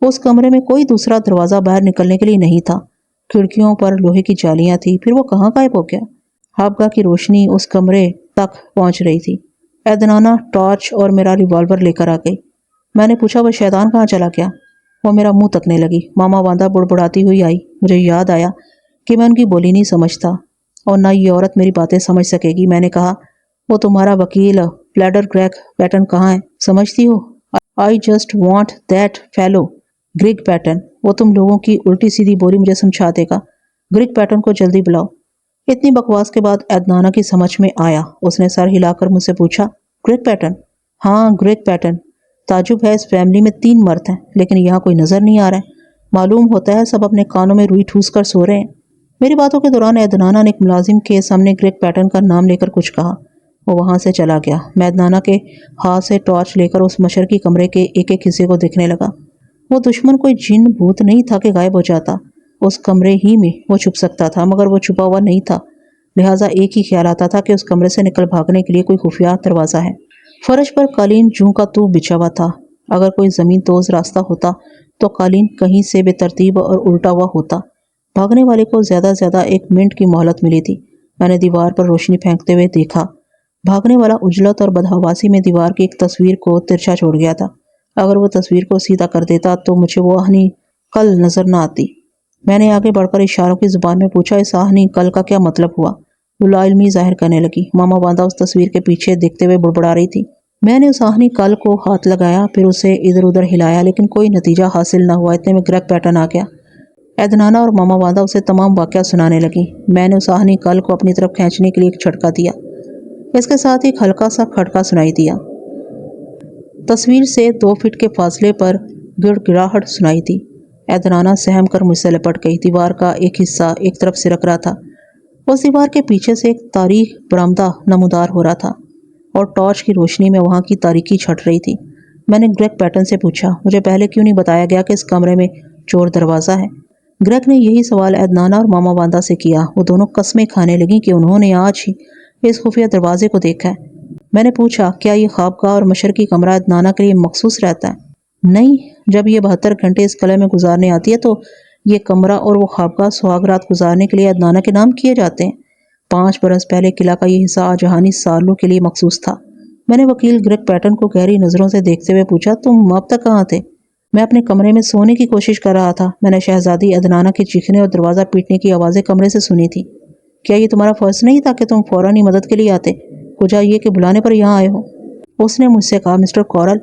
उस कमरे में कोई दूसरा दरवाज़ा बाहर निकलने के लिए नहीं था। खिड़कियों पर लोहे की जालियाँ थी। फिर वो कहाँ गायब हो गया? खाबगाह की रोशनी उस कमरे तक पहुँच रही थी। अदनाना टॉर्च और मेरा रिवॉल्वर लेकर आ गई। मैंने पूछा, वह शैतान कहाँ चला गया? वो मेरा मुंह तकने लगी। मामा वांदा बुड़बुड़ाती हुई आई। मुझे याद आया کہ میں ان کی بولی نہیں سمجھتا اور نہ یہ عورت میری باتیں سمجھ سکے گی۔ میں نے کہا وہ تمہارا وکیل پلیڈر گریگ پیٹن کہاں ہے؟ سمجھتی ہو I just want that fellow Greg Patton, وہ تم لوگوں کی الٹی سیدھی بولی مجھے سمجھا دے گا۔ گریگ پیٹن کو جلدی بلاؤ۔ اتنی بکواس کے بعد عدنانہ کی سمجھ میں آیا۔ اس نے سر ہلا کر مجھ سے پوچھا گریگ پیٹن؟ ہاں گریگ پیٹن۔ تعجب ہے، اس فیملی میں 3 مرد ہیں لیکن یہاں کوئی نظر نہیں آ رہا ہے۔ معلوم ہوتا ہے سب اپنے کانوں میں روئی ٹھوس کر سو رہے ہیں۔ میری باتوں کے دوران عدنانہ نے ایک ملازم کے سامنے گریگ پیٹن کا نام لے کر کچھ کہا۔ وہ وہاں سے چلا گیا۔ میں عدنانہ کے ہاتھ سے ٹارچ لے کر اس مشرقی کمرے کے ایک ایک حصے کو دیکھنے لگا۔ وہ دشمن کوئی جن بھوت نہیں تھا کہ غائب ہو جاتا، اس کمرے ہی میں وہ چھپ سکتا تھا، مگر وہ چھپا ہوا نہیں تھا، لہٰذا ایک ہی خیال آتا تھا کہ اس کمرے سے نکل بھاگنے کے لیے کوئی خفیہ دروازہ ہے۔ فرش پر قالین جوں کا توں بچھا ہوا تھا۔ اگر کوئی زمین دوز راستہ ہوتا تو قالین کہیں سے بے ترتیب اور الٹا ہوا ہوتا۔ بھاگنے والے کو زیادہ سے زیادہ 1 منٹ کی مہلت ملی تھی۔ میں نے دیوار پر روشنی پھینکتے ہوئے دیکھا۔ بھاگنے والا اجلت اور بدحواسی میں دیوار کی ایک تصویر کو ترچھا چھوڑ گیا تھا۔ اگر وہ تصویر کو سیدھا کر دیتا تو مجھے وہ آہنی کل نظر نہ آتی۔ میں نے آگے بڑھ کر اشاروں کی زبان میں پوچھا اس آہنی کل کا کیا مطلب ہوا؟ وہ لا علمی ظاہر کرنے لگی۔ ماما واندا اس تصویر کے پیچھے دیکھتے ہوئے بڑبڑا رہی تھی۔ میں نے اس آہنی کل کو ہاتھ لگایا، پھر اسے ادھر ادھر ہلایا لیکن کوئی نتیجہ حاصل نہ ہوا۔ اتنے میں گریگ پیٹن آ گیا۔ عدنانہ اور ماما واندا اسے تمام واقعہ سنانے لگی۔ میں نے اس آہنی کل کو اپنی طرف کھینچنے کے لیے ایک جھٹکا دیا۔ اس کے ساتھ ایک ہلکا سا کھٹکا سنائی دیا۔ تصویر سے 2 فٹ کے فاصلے پر گڑ گڑاہٹ سنائی دی۔ عدنانہ سہم کر مجھ سے لپٹ گئی۔ دیوار کا ایک حصہ ایک طرف سرک رہا تھا۔ اس دیوار کے پیچھے سے ایک تاریک برآمدہ نمودار ہو رہا تھا اور ٹارچ کی روشنی میں وہاں کی تاریکی چھٹ رہی تھی۔ میں نے گریگ پیٹن سے پوچھا مجھے پہلے کیوں نہیں بتایا گیا کہ اس کمرے میں چور دروازہ ہے؟ گریگ نے یہی سوال عدنانہ اور ماما واندا سے کیا۔ وہ دونوں قسمیں کھانے لگیں کہ انہوں نے آج ہی اس خفیہ دروازے کو دیکھا ہے۔ میں نے پوچھا کیا یہ خوابگاہ اور مشرقی کمرہ عدنانہ کے لیے مخصوص رہتا ہے؟ نہیں، جب یہ 72 گھنٹے اس قلعے میں گزارنے آتی ہے تو یہ کمرہ اور وہ خوابگاہ سہاگ رات گزارنے کے لیے عدنانہ کے نام کیے جاتے ہیں۔ 5 برس پہلے قلعہ کا یہ حصہ آجہانی سالوں کے لیے مخصوص تھا۔ میں نے وکیل گریگ پیٹن کو گہری نظروں سے دیکھتے ہوئے پوچھا تم اب تک کہاں تھے؟ میں اپنے کمرے میں سونے کی کوشش کر رہا تھا۔ میں نے شہزادی عدنانہ کے چیخنے اور دروازہ پیٹنے کی آوازیں کمرے سے سنی تھی۔ کیا یہ تمہارا فرض نہیں تھا کہ تم فوراً ہی مدد کے لیے آتے؟ کجا یہ کہ بلانے پر یہاں آئے ہو؟ اس نے مجھ سے کہا مسٹر کورل،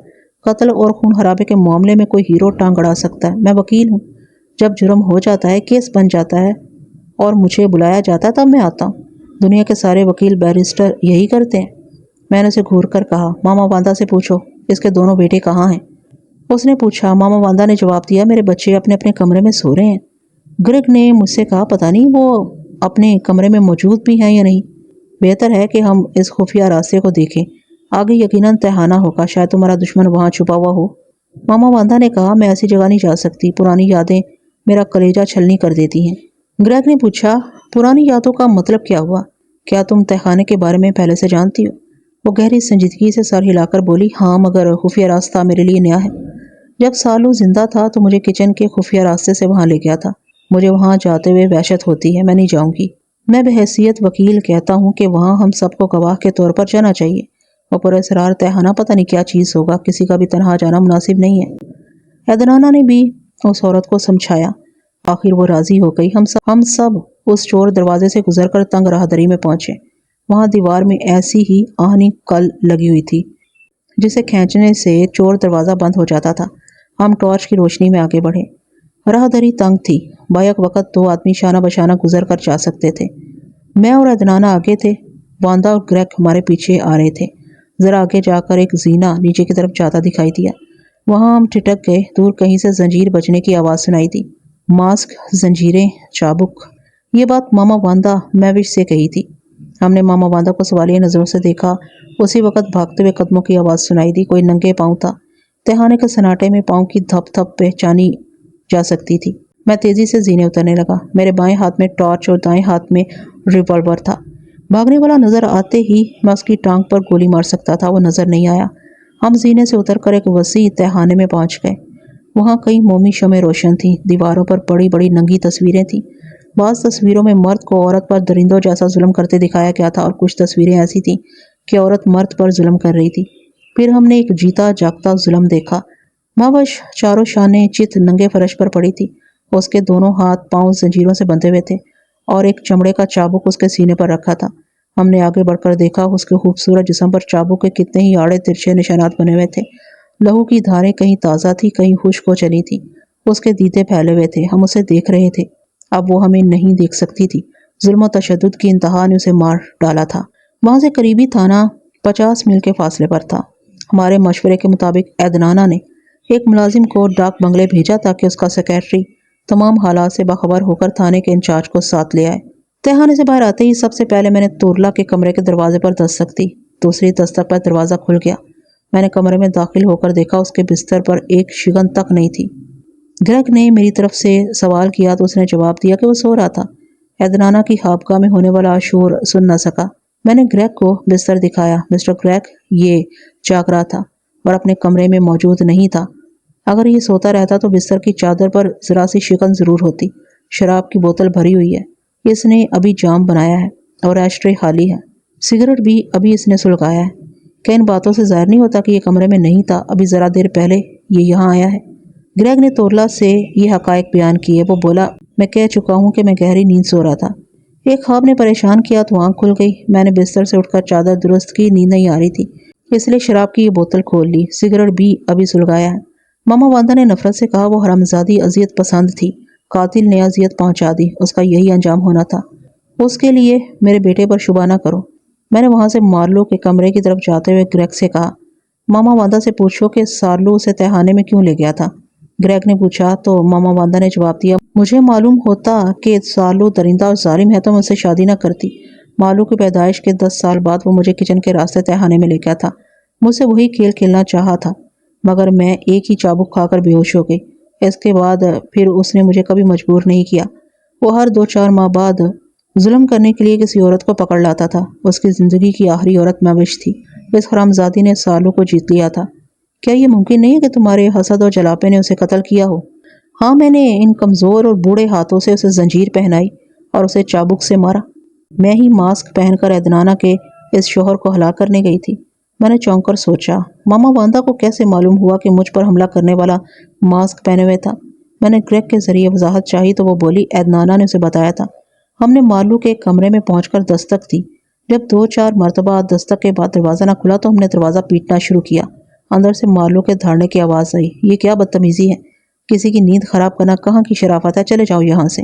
قتل اور خون خرابے کے معاملے میں کوئی ہیرو ٹانگ اڑا سکتا ہے، میں وکیل ہوں۔ جب جرم ہو جاتا ہے، کیس بن جاتا ہے اور مجھے بلایا جاتا ہے تب میں آتا ہوں۔ دنیا کے سارے وکیل بیرسٹر یہی کرتے ہیں۔ میں نے اسے گھور کر کہا ماما واندا سے پوچھو اس کے دونوں بیٹے کہاں ہیں؟ اس نے پوچھا۔ ماما واندا نے جواب دیا میرے بچے اپنے اپنے کمرے میں سو رہے ہیں۔ گریگ نے مجھ سے کہا پتہ نہیں وہ اپنے کمرے میں موجود بھی ہیں یا نہیں، بہتر ہے کہ ہم اس خفیہ راستے کو دیکھیں، آگے یقیناً تہانہ ہوگا، شاید تمہارا دشمن وہاں چھپا ہوا ہو۔ ماما واندا نے کہا میں ایسی جگہ نہیں جا سکتی، پرانی یادیں میرا کلیجہ چھلنی کر دیتی ہیں۔ گریگ نے پوچھا پرانی یادوں کا مطلب کیا ہوا؟ کیا تم تہخانے کے بارے میں پہلے سے جانتی ہو؟ وہ گہری سنجیدگی سے سر ہلا کر بولی ہاں، مگر خفیہ راستہ میرے لیے نیا ہے۔ جب سالو زندہ تھا تو مجھے کچن کے خفیہ راستے سے وہاں لے گیا تھا۔ مجھے وہاں جاتے ہوئے وحشت ہوتی ہے، میں نہیں جاؤں گی۔ میں بحیثیت وکیل کہتا ہوں کہ وہاں ہم سب کو گواہ کے طور پر جانا چاہیے۔ وہ پر اسرار تہانہ پتہ نہیں کیا چیز ہوگا، کسی کا بھی تنہا جانا مناسب نہیں ہے۔ عدنانہ نے بھی اس عورت کو سمجھایا۔ آخر وہ راضی ہو گئی۔ ہم سب اس چور دروازے سے گزر کر تنگ راہدری میں پہنچے۔ وہاں دیوار میں ایسی ہی آہنی کل لگی ہوئی تھی جسے کھینچنے سے چور دروازہ بند ہو جاتا تھا۔ ہم ٹارچ کی روشنی میں آگے بڑھے۔ راہدری تنگ تھی، بیک وقت 2 آدمی شانہ بشانہ گزر کر جا سکتے تھے۔ میں اور عدنانہ آگے تھے، واندا اور گریگ ہمارے پیچھے آ رہے تھے۔ ذرا آگے جا کر ایک زینہ نیچے کی طرف جاتا دکھائی دیا۔ وہاں ہم ٹھٹک گئے۔ دور کہیں سے زنجیر بجنے کی آواز سنائی دی۔ ماسک، زنجیریں، چابک، یہ بات ماما واندا میوش سے کہی تھی۔ ہم نے ماما واندا کو سوالیہ نظروں سے دیکھا۔ اسی وقت بھاگتے ہوئے قدموں کی آواز سنائی دی۔ کوئی ننگے پاؤں تھا۔ تہانے کے سناٹے میں پاؤں کی دھپ دھپ پہچانی جا سکتی تھی۔ میں تیزی سے زینے اترنے لگا۔ میرے بائیں ہاتھ میں ٹارچ اور دائیں ہاتھ میں ریوالور تھا۔ بھاگنے والا نظر آتے ہی میں اس کی ٹانگ پر گولی مار سکتا تھا، وہ نظر نہیں آیا۔ ہم زینے سے اتر کر ایک وسیع تہانے میں پہنچ گئے۔ وہاں کئی مومی شمعیں روشن تھیں۔ دیواروں پر بڑی بڑی ننگی تصویریں تھیں۔ بعض تصویروں میں مرد کو عورت پر درندوں جیسا ظلم کرتے دکھایا گیا تھا اور کچھ تصویریں ایسی تھیں کہ عورت مرد پر ظلم کر رہی تھی۔ پھر ہم نے ایک جیتا جاگتا ظلم دیکھا۔ مابش چاروں شانیں چت ننگے فرش پر پڑی تھی۔ اس کے دونوں ہاتھ پاؤں زنجیروں سے بندھے ہوئے تھے और एक चमड़े का चाबुक उसके सीने पर रखा था। हमने आगे बढ़कर देखा, उसके खूबसूरत जिस्म पर चाबुक के कितने ही आड़े तिरछे निशानात बने हुए थे। लहू की धारें कहीं ताज़ा थी, कहीं खुश्क हो चली थी। उसके दीते फैले हुए थे। हम उसे देख रहे थे, अब वो हमें नहीं देख सकती थी। जुल्म और तशद्दुद की इंतहा ने उसे मार डाला था। वहाँ से करीबी थाना 50 मील के फासले पर था। हमारे मशवरे के मुताबिक एदनाना ने एक मुलाजिम को डाक बंगले भेजा ताकि उसका सेक्रेटरी तमाम हालात से बाखबर होकर थाने के इंचार्ज को साथ ले आए। तहखाने से बाहर आते ही सबसे पहले मैंने तोरला के कमरे के दरवाजे पर दस्तक दी। दूसरी दस्तक पर दरवाज़ा खुल गया। मैंने कमरे में दाखिल होकर देखा, उसके बिस्तर पर एक शिकन तक नहीं थी। ग्रेग ने मेरी तरफ से सवाल किया तो उसने जवाब दिया कि वो सो रहा था। एदनाना की खाबगाह में होने वाला शोर सुन न सका। मैंने ग्रेग को बिस्तर दिखाया। मिस्टर ग्रेग ये जाग रहा था और अपने कमरे में मौजूद नहीं था। अगर ये सोता रहता तो बिस्तर की चादर पर ज़रा सी शिकन ज़रूर होती। शराब की बोतल भरी हुई है, इसने अभी जाम बनाया है और एशट्रे खाली है। सिगरेट भी अभी इसने सुलगाया है। क्या इन बातों से ज़ाहिर नहीं होता कि ये कमरे में नहीं था, अभी ज़रा देर पहले ये यहाँ आया है। ग्रेग ने तोरला से ये हकायक बयान किए। वो बोला, मैं कह चुका हूँ कि मैं गहरी नींद सो रहा था। एक ख्वाब ने परेशान किया तो आँख खुल गई। मैंने बिस्तर से उठकर चादर दुरुस्त की, नींद नहीं आ रही थी, इसलिए शराब की ये बोतल खोल ली। सिगरेट भी अभी सुलगाया है। मामा वांदा ने नफरत से कहा, वो हरामजादी अजियत पसंद थी, कातिल ने अजियत पहुंचा दी, उसका यही अंजाम होना था। उसके लिए मेरे बेटे पर शुबा ना करो। मैंने वहां से मार्लो के कमरे की तरफ जाते हुए ग्रेग से कहा, मामा वांदा से पूछो कि सार्लो उसे तहखाने में क्यों ले गया था। ग्रेग ने पूछा तो मामा वांदा ने जवाब दिया, मुझे मालूम होता कि सार्लो दरिंदा और जालिम है तो मैं उससे शादी ना करती। मार्लो की पैदाइश के 10 साल बाद वो मुझे किचन के रास्ते तहखाने में ले गया था। मुझसे वही खेल खेलना चाहा था, मगर मैं एक ही चाबुक खाकर बेहोश हो गई। इसके बाद फिर उसने मुझे कभी मजबूर नहीं किया। वो हर 2-4 माह बाद जुल्म करने के लिए किसी औरत को पकड़ लाता था। उसकी ज़िंदगी की आखिरी औरत मैविश थी। इस हरामजादी ने सालों को जीत लिया था। क्या ये मुमकिन नहीं है कि तुम्हारे हसद और जलापे ने उसे कत्ल किया हो? हाँ, मैंने इन कमज़ोर और बूढ़े हाथों से उसे जंजीर पहनाई और उसे चाबुक से मारा। मैं ही मास्क पहनकर एदनाना के इस शोहर को हलाक करने गई थी। मैंने चौंक कर सोचा, मामा वांदा को कैसे मालूम हुआ कि मुझ पर हमला करने वाला मास्क पहने हुए था। मैंने ग्रेग के जरिए वजाहत चाही तो वो बोली, एदनाना ने उसे बताया था। हमने मालू के कमरे में पहुंचकर दस्तक दी। जब 2-4 मरतबा दस्तक के बाद दरवाज़ा न खुला तो हमने दरवाज़ा पीटना शुरू किया। अंदर से मालू के धड़ने की आवाज़ आई। ये क्या बदतमीजी है, किसी की नींद खराब करना कहाँ की शराफत है, चले जाओ यहाँ से।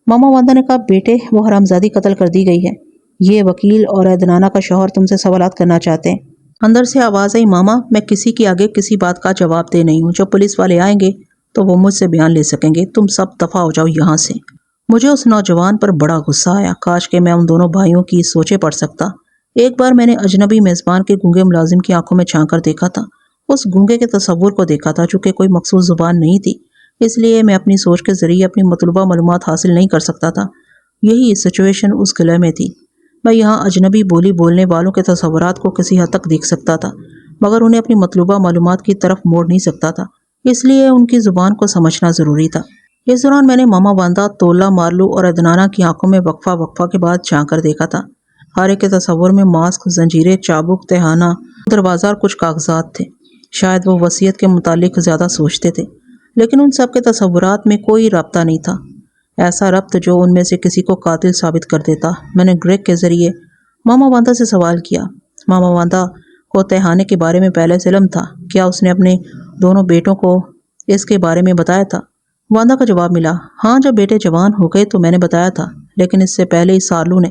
मामा वांदा ने कहा, बेटे वो हरामजादी कत्ल कर दी गई है। ये वकील और एदनाना का शौहर तुमसे सवालात करना चाहते हैं। अंदर से आवाज़ आई, मामा मैं किसी के आगे किसी बात का जवाब दे नहीं हूँ। जब पुलिस वाले आएंगे तो वो मुझसे बयान ले सकेंगे। तुम सब दफ़ा हो जाओ यहाँ से। मुझे उस नौजवान पर बड़ा गुस्सा आया। काश के मैं उन दोनों भाइयों की सोचें पढ़ सकता। एक बार मैंने अजनबी मेज़बान के गूंगे मुलाजिम की आंखों में झांक कर देखा था। उस गूंगे के तसव्वुर को देखा था। चूँकि कोई मखसूस ज़ुबान नहीं थी, इसलिए मैं अपनी सोच के ज़रिए अपनी मतलूबा मालूमात हासिल नहीं कर सकता था। यही सिचुएशन उस किले में थी। मैं यहाँ अजनबी बोली बोलने वालों के तसव्वुरात को किसी हद तक देख सकता था, मगर उन्हें अपनी मतलूबा मालूमात की तरफ मोड़ नहीं सकता था, इसलिए उनकी ज़ुबान को समझना ज़रूरी था। इस दौरान मैंने मामा वांदा, तोला, मार्लू और अदनाना की आंखों में वक्फा वक्फा के बाद झांक कर देखा था। हर एक के तसव्वुर में मास्क, जंजीरें, चाबुक, तहखाना, दरवाज़ा और कुछ कागजात थे। शायद वो वसीयत के मुतालिक ज़्यादा सोचते थे, लेकिन उन सब के तसव्वुरात में कोई राब्ता नहीं था, ऐसा रब्त जो उनमें से किसी को कातिल साबित कर देता। मैंने ग्रेग के ज़रिए मामा वांदा से सवाल किया, मामा वांदा को तहखाने के बारे में पहले से इल्म था? क्या उसने अपने दोनों बेटों को इसके बारे में बताया था? वांदा का जवाब मिला, हाँ, जब बेटे जवान हो गए तो मैंने बताया था, लेकिन इससे पहले ही सार्लू ने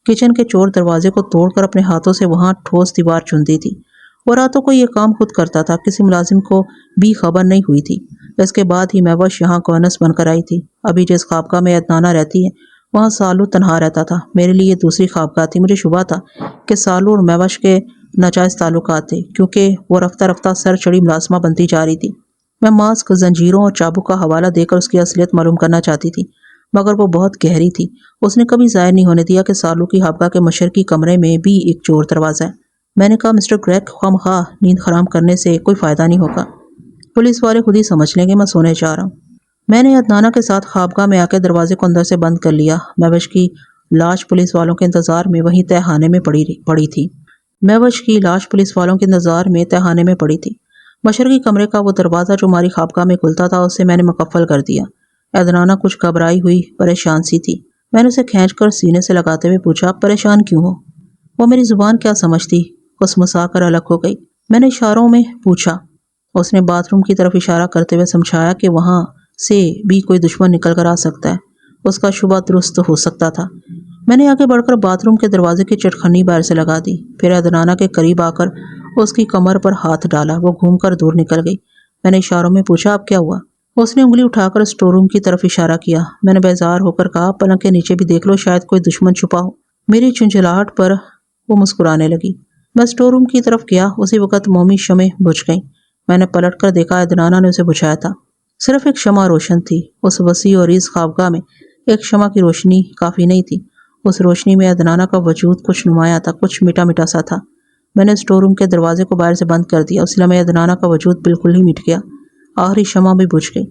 किचन के चोर दरवाजे को तोड़कर अपने हाथों से वहाँ ठोस दीवार चुन दी थी। वो रातों को ये काम खुद करता था, किसी मुलाजिम को भी खबर नहीं हुई थी। इसके बाद ही मैवश यहाँ गवर्नस बनकर आई थी। अभी जिस खाबगाह में एदनाना रहती है वहाँ सालू तनहा रहता था। मेरे लिए दूसरी खाबगाह थी। मुझे शुबा था कि सालू और मैवश के नाजायज़ ताल्लुकात थे, क्योंकि वो रफ्ता रफ्ता सर चढ़ी मुलाजमा बनती जा रही थी। मैं मास्क, जंजीरों और चाबुक का हवाला देकर उसकी असलियत मालूम करना चाहती थी, मगर वो बहुत गहरी थी। उसने कभी ज़ाहिर नहीं होने दिया कि सालू की खाबगाह के मशरकी कमरे में भी एक चोर दरवाज़ा है। मैंने कहा, मिस्टर ग्रेग, ख्वामखा नींद हराम करने से कोई फ़ायदा नहीं होगा। पुलिस वाले खुद ही समझ लेंगे मैं सोने जा रहा हूँ। मैंने अदनाना के साथ खाबगाह में आकर दरवाजे को अंदर से बंद कर लिया। मैवश की लाश पुलिस वालों के इंतज़ार में वहीं तहखाने में पड़ी थी। मैवश की लाश पुलिस वालों के इंतज़ार में तहखाने में पड़ी थी। मशरकी कमरे का वो दरवाज़ा जो हमारी खाबगाह में खुलता था, उससे मैंने मुकफ़ल कर दिया। अदनाना कुछ घबराई हुई परेशान सी थी। मैंने उसे खींच कर सीने से लगाते हुए पूछा, आप परेशान क्यों हो? वो मेरी जुबान क्या समझती, कुसमुसा कर अलग हो गई। मैंने इशारों में पूछा। उसने बाथरूम की तरफ इशारा करते हुए समझाया कि वहां से भी कोई दुश्मन निकल कर आ सकता है, उसका शुबा दुरुस्त हो सकता था। मैंने आगे बढ़कर बाथरूम के दरवाजे की चटखनी बाहर से लगा दी, फिर अदनाना के करीब आकर उसकी कमर पर हाथ डाला। वो घूमकर दूर निकल गई। मैंने इशारों में पूछा, अब क्या हुआ? उसने उंगली उठाकर स्टोर रूम की तरफ इशारा किया। मैंने बेजार होकर कहा, पलंग के नीचे भी देख लो, शायद कोई दुश्मन छुपा हो। मेरी चुंझलाहट पर वो मुस्कुराने लगी। मैं स्टोर रूम की तरफ गया। उसी वक्त मोमी शमें बुझ गईं। मैंने पलट कर देखा, अदनाना ने उसे बुझाया था। सिर्फ एक शमा रोशन थी। उस वसी और इस ख्वाबगाह में एक शमा की रोशनी काफ़ी नहीं थी। उस रोशनी में अदनाना का वजूद कुछ नुमाया था, कुछ मीठा मीठा सा था। मैंने स्टोर रूम के दरवाजे को बाहर से बंद कर दिया। उस लम्हे अदनाना का वजूद बिल्कुल ही मिट गया। आखिरी शमा भी बुझ गई।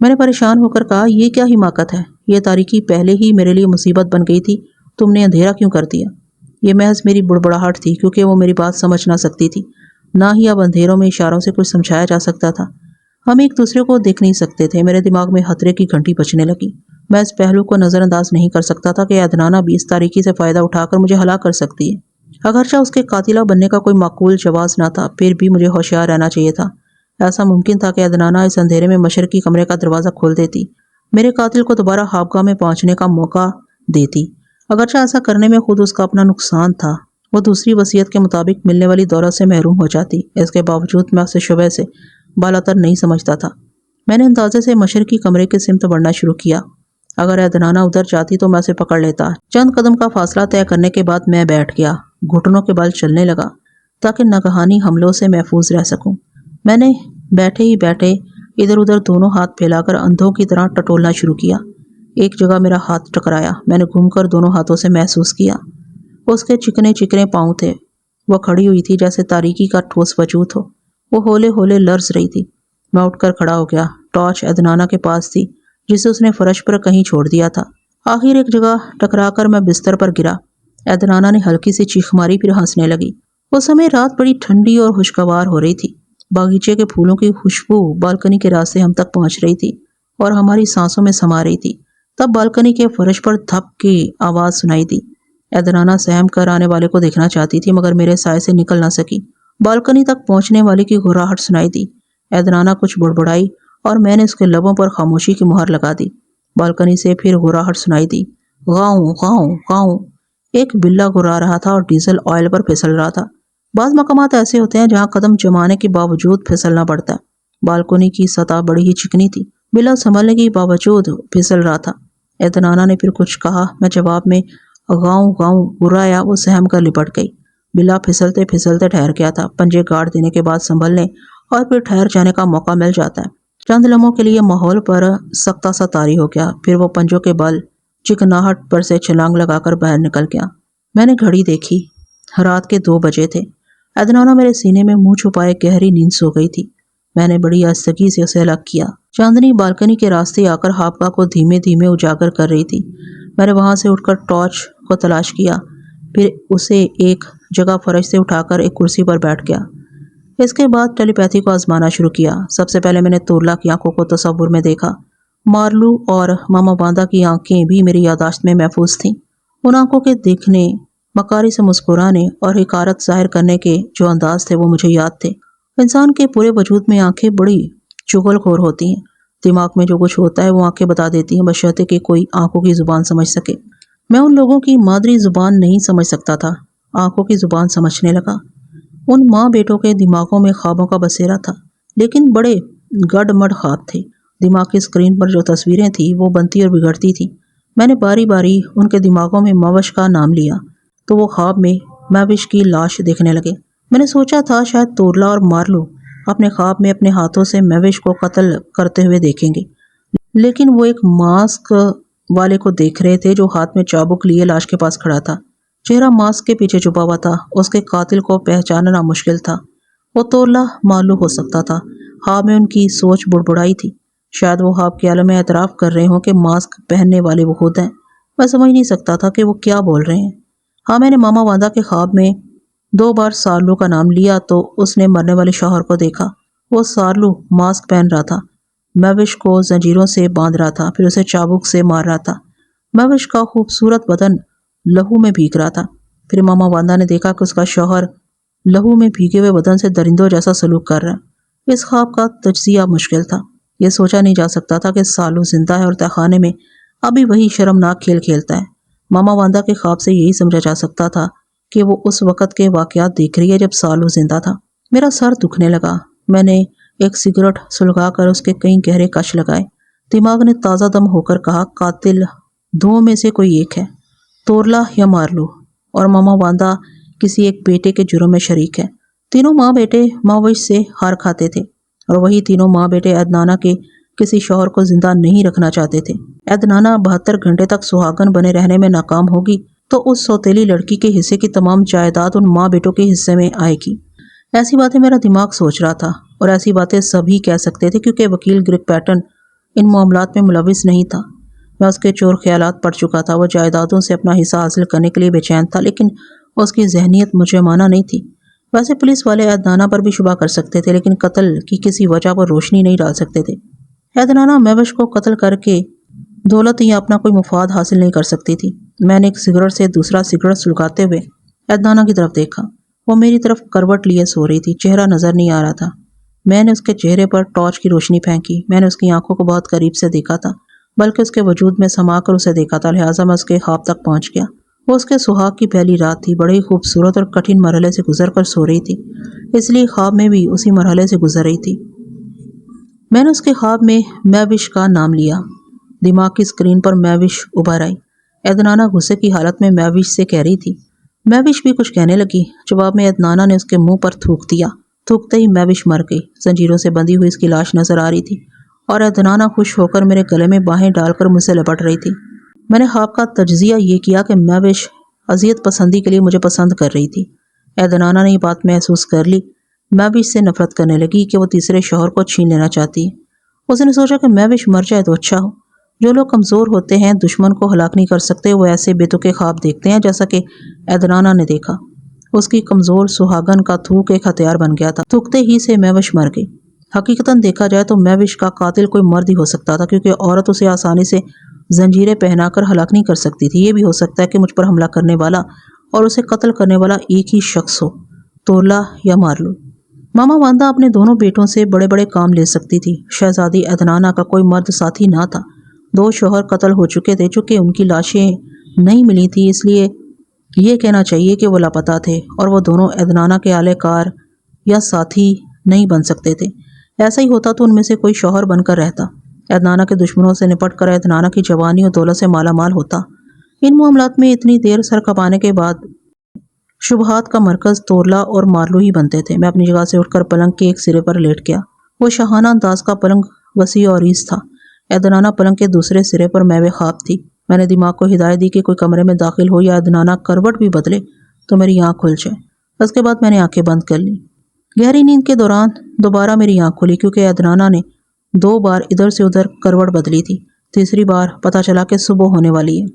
मैंने परेशान होकर कहा, ये क्या हिमाकत है? ये तारीकी पहले ही मेरे लिए मुसीबत बन गई थी, तुमने अंधेरा क्यों कर दिया? ये महज मेरी बुड़बड़ाहट थी, क्योंकि वो मेरी बात समझ ना सकती थी। ना ही अब अंधेरों में इशारों से कुछ समझाया जा सकता था। हम एक दूसरे को देख नहीं सकते थे। मेरे दिमाग में खतरे की घंटी बजने लगी। मैं इस पहलू को नज़रअंदाज नहीं कर सकता था कि अदनाना भी इस तारीकी से फ़ायदा उठाकर मुझे हलाक कर सकती है। अगरचा उसके कातिला बनने का कोई माकूल जवाज़ ना था, फिर भी मुझे होशियार रहना चाहिए था। ऐसा मुमकिन था कि अदनाना इस अंधेरे में मशरकी कमरे का दरवाज़ा खोल देती, मेरे कातिल को दोबारा ख्वाबगाह में पहुंचने का मौका देती। अगरचा ऐसा करने में खुद उसका अपना नुकसान था। वो दूसरी वसीयत के मुताबिक मिलने वाली दौलत से महरूम हो जाती। इसके बावजूद मैं उसे शुबह से बालातर नहीं समझता था। मैंने अंदाजे से मशरकी कमरे की सिमत बढ़ना शुरू किया। अगर अदनाना उधर जाती तो मैं उसे पकड़ लेता। चंद कदम का फासला तय करने के बाद मैं बैठ गया। घुटनों के बल चलने लगा ताकि नागहानी हमलों से महफूज रह सकूं। मैंने बैठे ही बैठे इधर उधर दोनों हाथ फैलाकर अंधों की तरह टटोलना शुरू किया। एक जगह मेरा हाथ टकराया। मैंने घूमकर दोनों हाथों से महसूस किया। उसके चिकने चिकने पाँव थे। वह खड़ी हुई थी जैसे तारीकी का ठोस वजूद हो। वो होले होले लर्ज रही थी। मैं उठकर खड़ा हो गया। टॉर्च अदनाना के पास थी, जिसे उसने फर्श पर कहीं छोड़ दिया था। आखिर एक जगह टकराकर मैं बिस्तर पर गिरा। अदनाना ने हल्की सी चीख मारी, फिर हंसने लगी। उस समय रात बड़ी ठंडी और खुशगवार हो रही थी। बागीचे के फूलों की खुशबू बालकनी के रास्ते हम तक पहुंच रही थी और हमारी सांसों में समा रही थी। तब बालकनी के फर्श पर धप की आवाज सुनाई दी। अदनाना सहम कर आने वाले को देखना चाहती थी, मगर मेरे साए से निकल ना सकी। बालकनी तक पहुंचने वाले की घुर्राहट सुनाई दी। अदनाना कुछ बुड़बुड़ाई और मैंने उसके लबों पर खामोशी की मुहर लगा दी। बालकनी से फिर घुर्राहट सुनाई दी। गाँव गाँव गाँव। एक बिल्ला घुरा रहा था और डीजल ऑयल पर फिसल रहा था। बाज़ मकामात ऐसे होते हैं जहां कदम जमाने के बावजूद फिसलना पड़ता है। बालकोनी की सतह बड़ी ही चिकनी थी। बिल्ला संभलने के बावजूद फिसल रहा था। अदनाना ने फिर कुछ कहा। मैं जवाब में गाँव गाँव गुर्राया। वो सहम कर लिपट गई। बिल्ला फिसलते फिसलते ठहर गया था। पंजे गाड़ देने के बाद संभलने और फिर ठहर जाने का मौका मिल जाता है। चंद लम्हों के लिए माहौल पर सख्ता सा तारी हो गया। फिर वो पंजों के बल चिकनाहट पर से छलांग लगाकर बाहर निकल गया। मैंने घड़ी देखी। रात के 2 बजे थे। अदनाना मेरे सीने में मुंह छुपाए गहरी नींद सो गई थी। मैंने बड़ी आस्तगी से उसे अलग किया। चांदनी बालकनी के रास्ते आकर ख्वाबगाह को धीमे धीमे उजागर कर रही थी। मैंने वहां से उठकर टॉर्च को तलाश किया, फिर उसे एक जगह फर्श से उठाकर एक कुर्सी पर बैठ गया। इसके बाद टेलीपैथी को आजमाना शुरू किया। सबसे पहले मैंने तोरला की आंखों को तस्वुर में देखा। मारलू और मामा बांदा की आंखें भी मेरी यादाश्त में महफूज थीं। उन आंखों के देखने, मकारी से मुस्कुराने और हिकारत जाहिर करने के जो अंदाज थे वो मुझे याद थे। इंसान के पूरे वजूद में आंखें बड़ी चुगलखोर होती हैं। दिमाग में जो कुछ होता है वो आंखें बता देती हैं, बशर्ते कि कोई आंखों की जुबान समझ सके। मैं उन लोगों की मादरी जुबान नहीं समझ सकता था, आंखों की जुबान समझने लगा। उन माँ बेटों के दिमागों में ख्वाबों का बसेरा था, लेकिन बड़े गडमड ख्वाब थे। दिमाग की स्क्रीन पर जो तस्वीरें थी वो बनती और बिगड़ती थी। मैंने बारी बारी उनके दिमागों में मवश का नाम लिया तो वो ख्वाब में महविश की लाश देखने लगे। मैंने सोचा था शायद तोरला और मारलू अपने ख्वाब में अपने हाथों से महविश को कत्ल करते हुए देखेंगे, लेकिन वो एक मास्क वाले को देख रहे थे जो हाथ में चाबुक लिए लाश के पास खड़ा था। चेहरा मास्क के पीछे छुपा हुआ था। उसके कातिल को पहचानना मुश्किल था। वो तोरला मारलू हो सकता था। ख्वाब में उनकी सोच बुड़बुड़ाई थी। शायद वो ख्वाब के आलम में एतराफ़ कर रहे हों कि मास्क पहनने वाले वो खुद हैं। मैं समझ नहीं सकता था कि वो क्या बोल रहे हैं। हाँ, मैंने मामा वादा के ख्वाब में 2 बार सारलू का नाम लिया तो उसने मरने वाले शौहर को देखा। वो सारलू मास्क पहन रहा था, महविश को जंजीरों से बांध रहा था, फिर उसे चाबुक से मार रहा था। महविश का खूबसूरत बदन लहू में भीग रहा था। फिर मामा वांदा ने देखा कि उसका शौहर लहू में भीगे हुए बदन से दरिंदों जैसा सलूक कर रहा है। इस ख्वाब का तज्जिया मुश्किल था। यह सोचा नहीं जा सकता था कि सालू जिंदा है और तहखाने में अभी वही शर्मनाक खेल खेलता है। मामा वांदा के ख्वाब से यही समझा जा सकता था कि वो उस वक़्त के वाक़यात देख रही है जब सालू जिंदा था। मेरा सर दुखने लगा। मैंने एक सिगरेट सुलगा कर उसके कई गहरे कश लगाए। दिमाग ने ताज़ा दम होकर कहा, कातिल दो में से कोई एक है, तोरला या मारलू, और मामा वांदा किसी एक बेटे के जुर्म में शरीक है। तीनों माँ बेटे माविश से हार खाते थे और वही तीनों माँ बेटे अदनाना के किसी शौहर को जिंदा नहीं रखना चाहते थे। अदनाना 72 घंटे तक सुहागन बने रहने में नाकाम होगी तो उस सौतेली लड़की के हिस्से की तमाम जायदाद उन माँ बेटों के हिस्से में आएगी। ऐसी बातें मेरा दिमाग सोच रहा था और ऐसी बातें सभी कह सकते थे क्योंकि वकील ग्रिग पैटर्न इन मामलात में मुलविस नहीं था। मैं उसके चोर ख्यालात पढ़ चुका था। वो जायदादों से अपना हिस्सा हासिल करने के लिए बेचैन था, लेकिन उसकी जहनीत मुझे माना नहीं थी। वैसे पुलिस वाले अदनाना पर भी शुबा कर सकते थे, लेकिन कत्ल की किसी वजह पर रोशनी नहीं डाल सकते थे। अदनाना महविश को कत्ल करके दौलत या अपना कोई मुफाद हासिल नहीं कर सकती थी। मैंने एक सिगरेट से दूसरा सिगरेट सुलगाते हुए अदनाना की तरफ देखा। वो मेरी तरफ करवट लिए सो रही थी। चेहरा नजर नहीं आ रहा था। मैंने उसके चेहरे पर टॉर्च की रोशनी फेंकी। मैंने उसकी आंखों को बहुत करीब से देखा था, बल्कि उसके वजूद में समाकर उसे देखा था। लिहाजा मैं उसके ख्वाब तक पहुंच गया। वो उसके सुहाग की पहली रात थी। बड़ी खूबसूरत और कठिन मरहले से गुजर कर सो रही थी, इसलिए ख्वाब में भी उसी मरहले से गुजर रही थी। मैंने उसके ख्वाब में महविश का नाम लिया। दिमाग की स्क्रीन पर महविश उभर आई। अदनाना गुस्से की हालत में महविश से कह रही थी। महविश भी कुछ कहने लगी। जवाब में अदनाना ने उसके मुंह पर थूक दिया। थूकते ही महविश मर गई। जंजीरों से बंधी हुई इसकी लाश नजर आ रही थी और अदनाना खुश होकर मेरे गले में बाहें डालकर मुझसे लपट रही थी। मैंने ख्वाब का तज्जिया ये किया कि महविश अजियत पसंदी के लिए मुझे पसंद कर रही थी। अदनाना ने ये बात महसूस कर ली। महविश से नफरत करने लगी कि वो तीसरे शौहर को छीन लेना चाहती है। उसने सोचा कि महविश मर जाए तो अच्छा हो। जो लोग कमज़ोर होते हैं, दुश्मन को हलाक नहीं कर सकते, वो ऐसे बेतुके ख्वाब देखते हैं, जैसा कि अदनाना ने देखा। उसकी कमज़ोर सुहागन का थूक एक हथियार बन गया था। थूकते ही से महविश मर गई। हकीकतन देखा जाए तो महविश का कातिल कोई मर्द ही हो सकता था, क्योंकि औरत उसे आसानी से जंजीरें पहनाकर हलाक नहीं कर सकती थी। ये भी हो सकता है कि मुझ पर हमला करने वाला और उसे कत्ल करने वाला एक ही शख्स हो, तोरला या मारलू। मामा वांदा अपने दोनों बेटों से बड़े बड़े काम ले सकती थी। शहजादी अदनाना का कोई मर्द साथी ना था। 2 शौहर कत्ल हो चुके थे। चूँकि उनकी लाशें नहीं मिली थी, इसलिए ये कहना चाहिए कि वो लापता थे और वो दोनों अदनाना के आलेकार या साथी नहीं बन सकते थे। ऐसा ही होता तो उनमें से कोई शौहर बनकर रहता। अदनाना के दुश्मनों से निपट कर अदनाना की जवानी और दौलत से माला माल होता। इन मामलात में इतनी देर सर खपाने के बाद शुबहात का मरकज तोरला और मारलू ही बनते थे। मैं अपनी जगह से उठकर पलंग के एक सिरे पर लेट गया। वो शाहाना अंदाज का पलंग वसी और ईस था। अदनाना पलंग के दूसरे सिरे पर मैवे ख्वाब थी। मैंने दिमाग को हिदायत दी कि कोई कमरे में दाखिल हो या अदनाना करवट भी बदले तो मेरी आँख खुल जाए। उसके बाद मैंने आंखें बंद कर ली। गहरी नींद के दौरान दोबारा मेरी आँख खुली, क्योंकि अदनाना ने 2 बार इधर से उधर करवट बदली थी। तीसरी बार पता चला कि सुबह होने वाली है।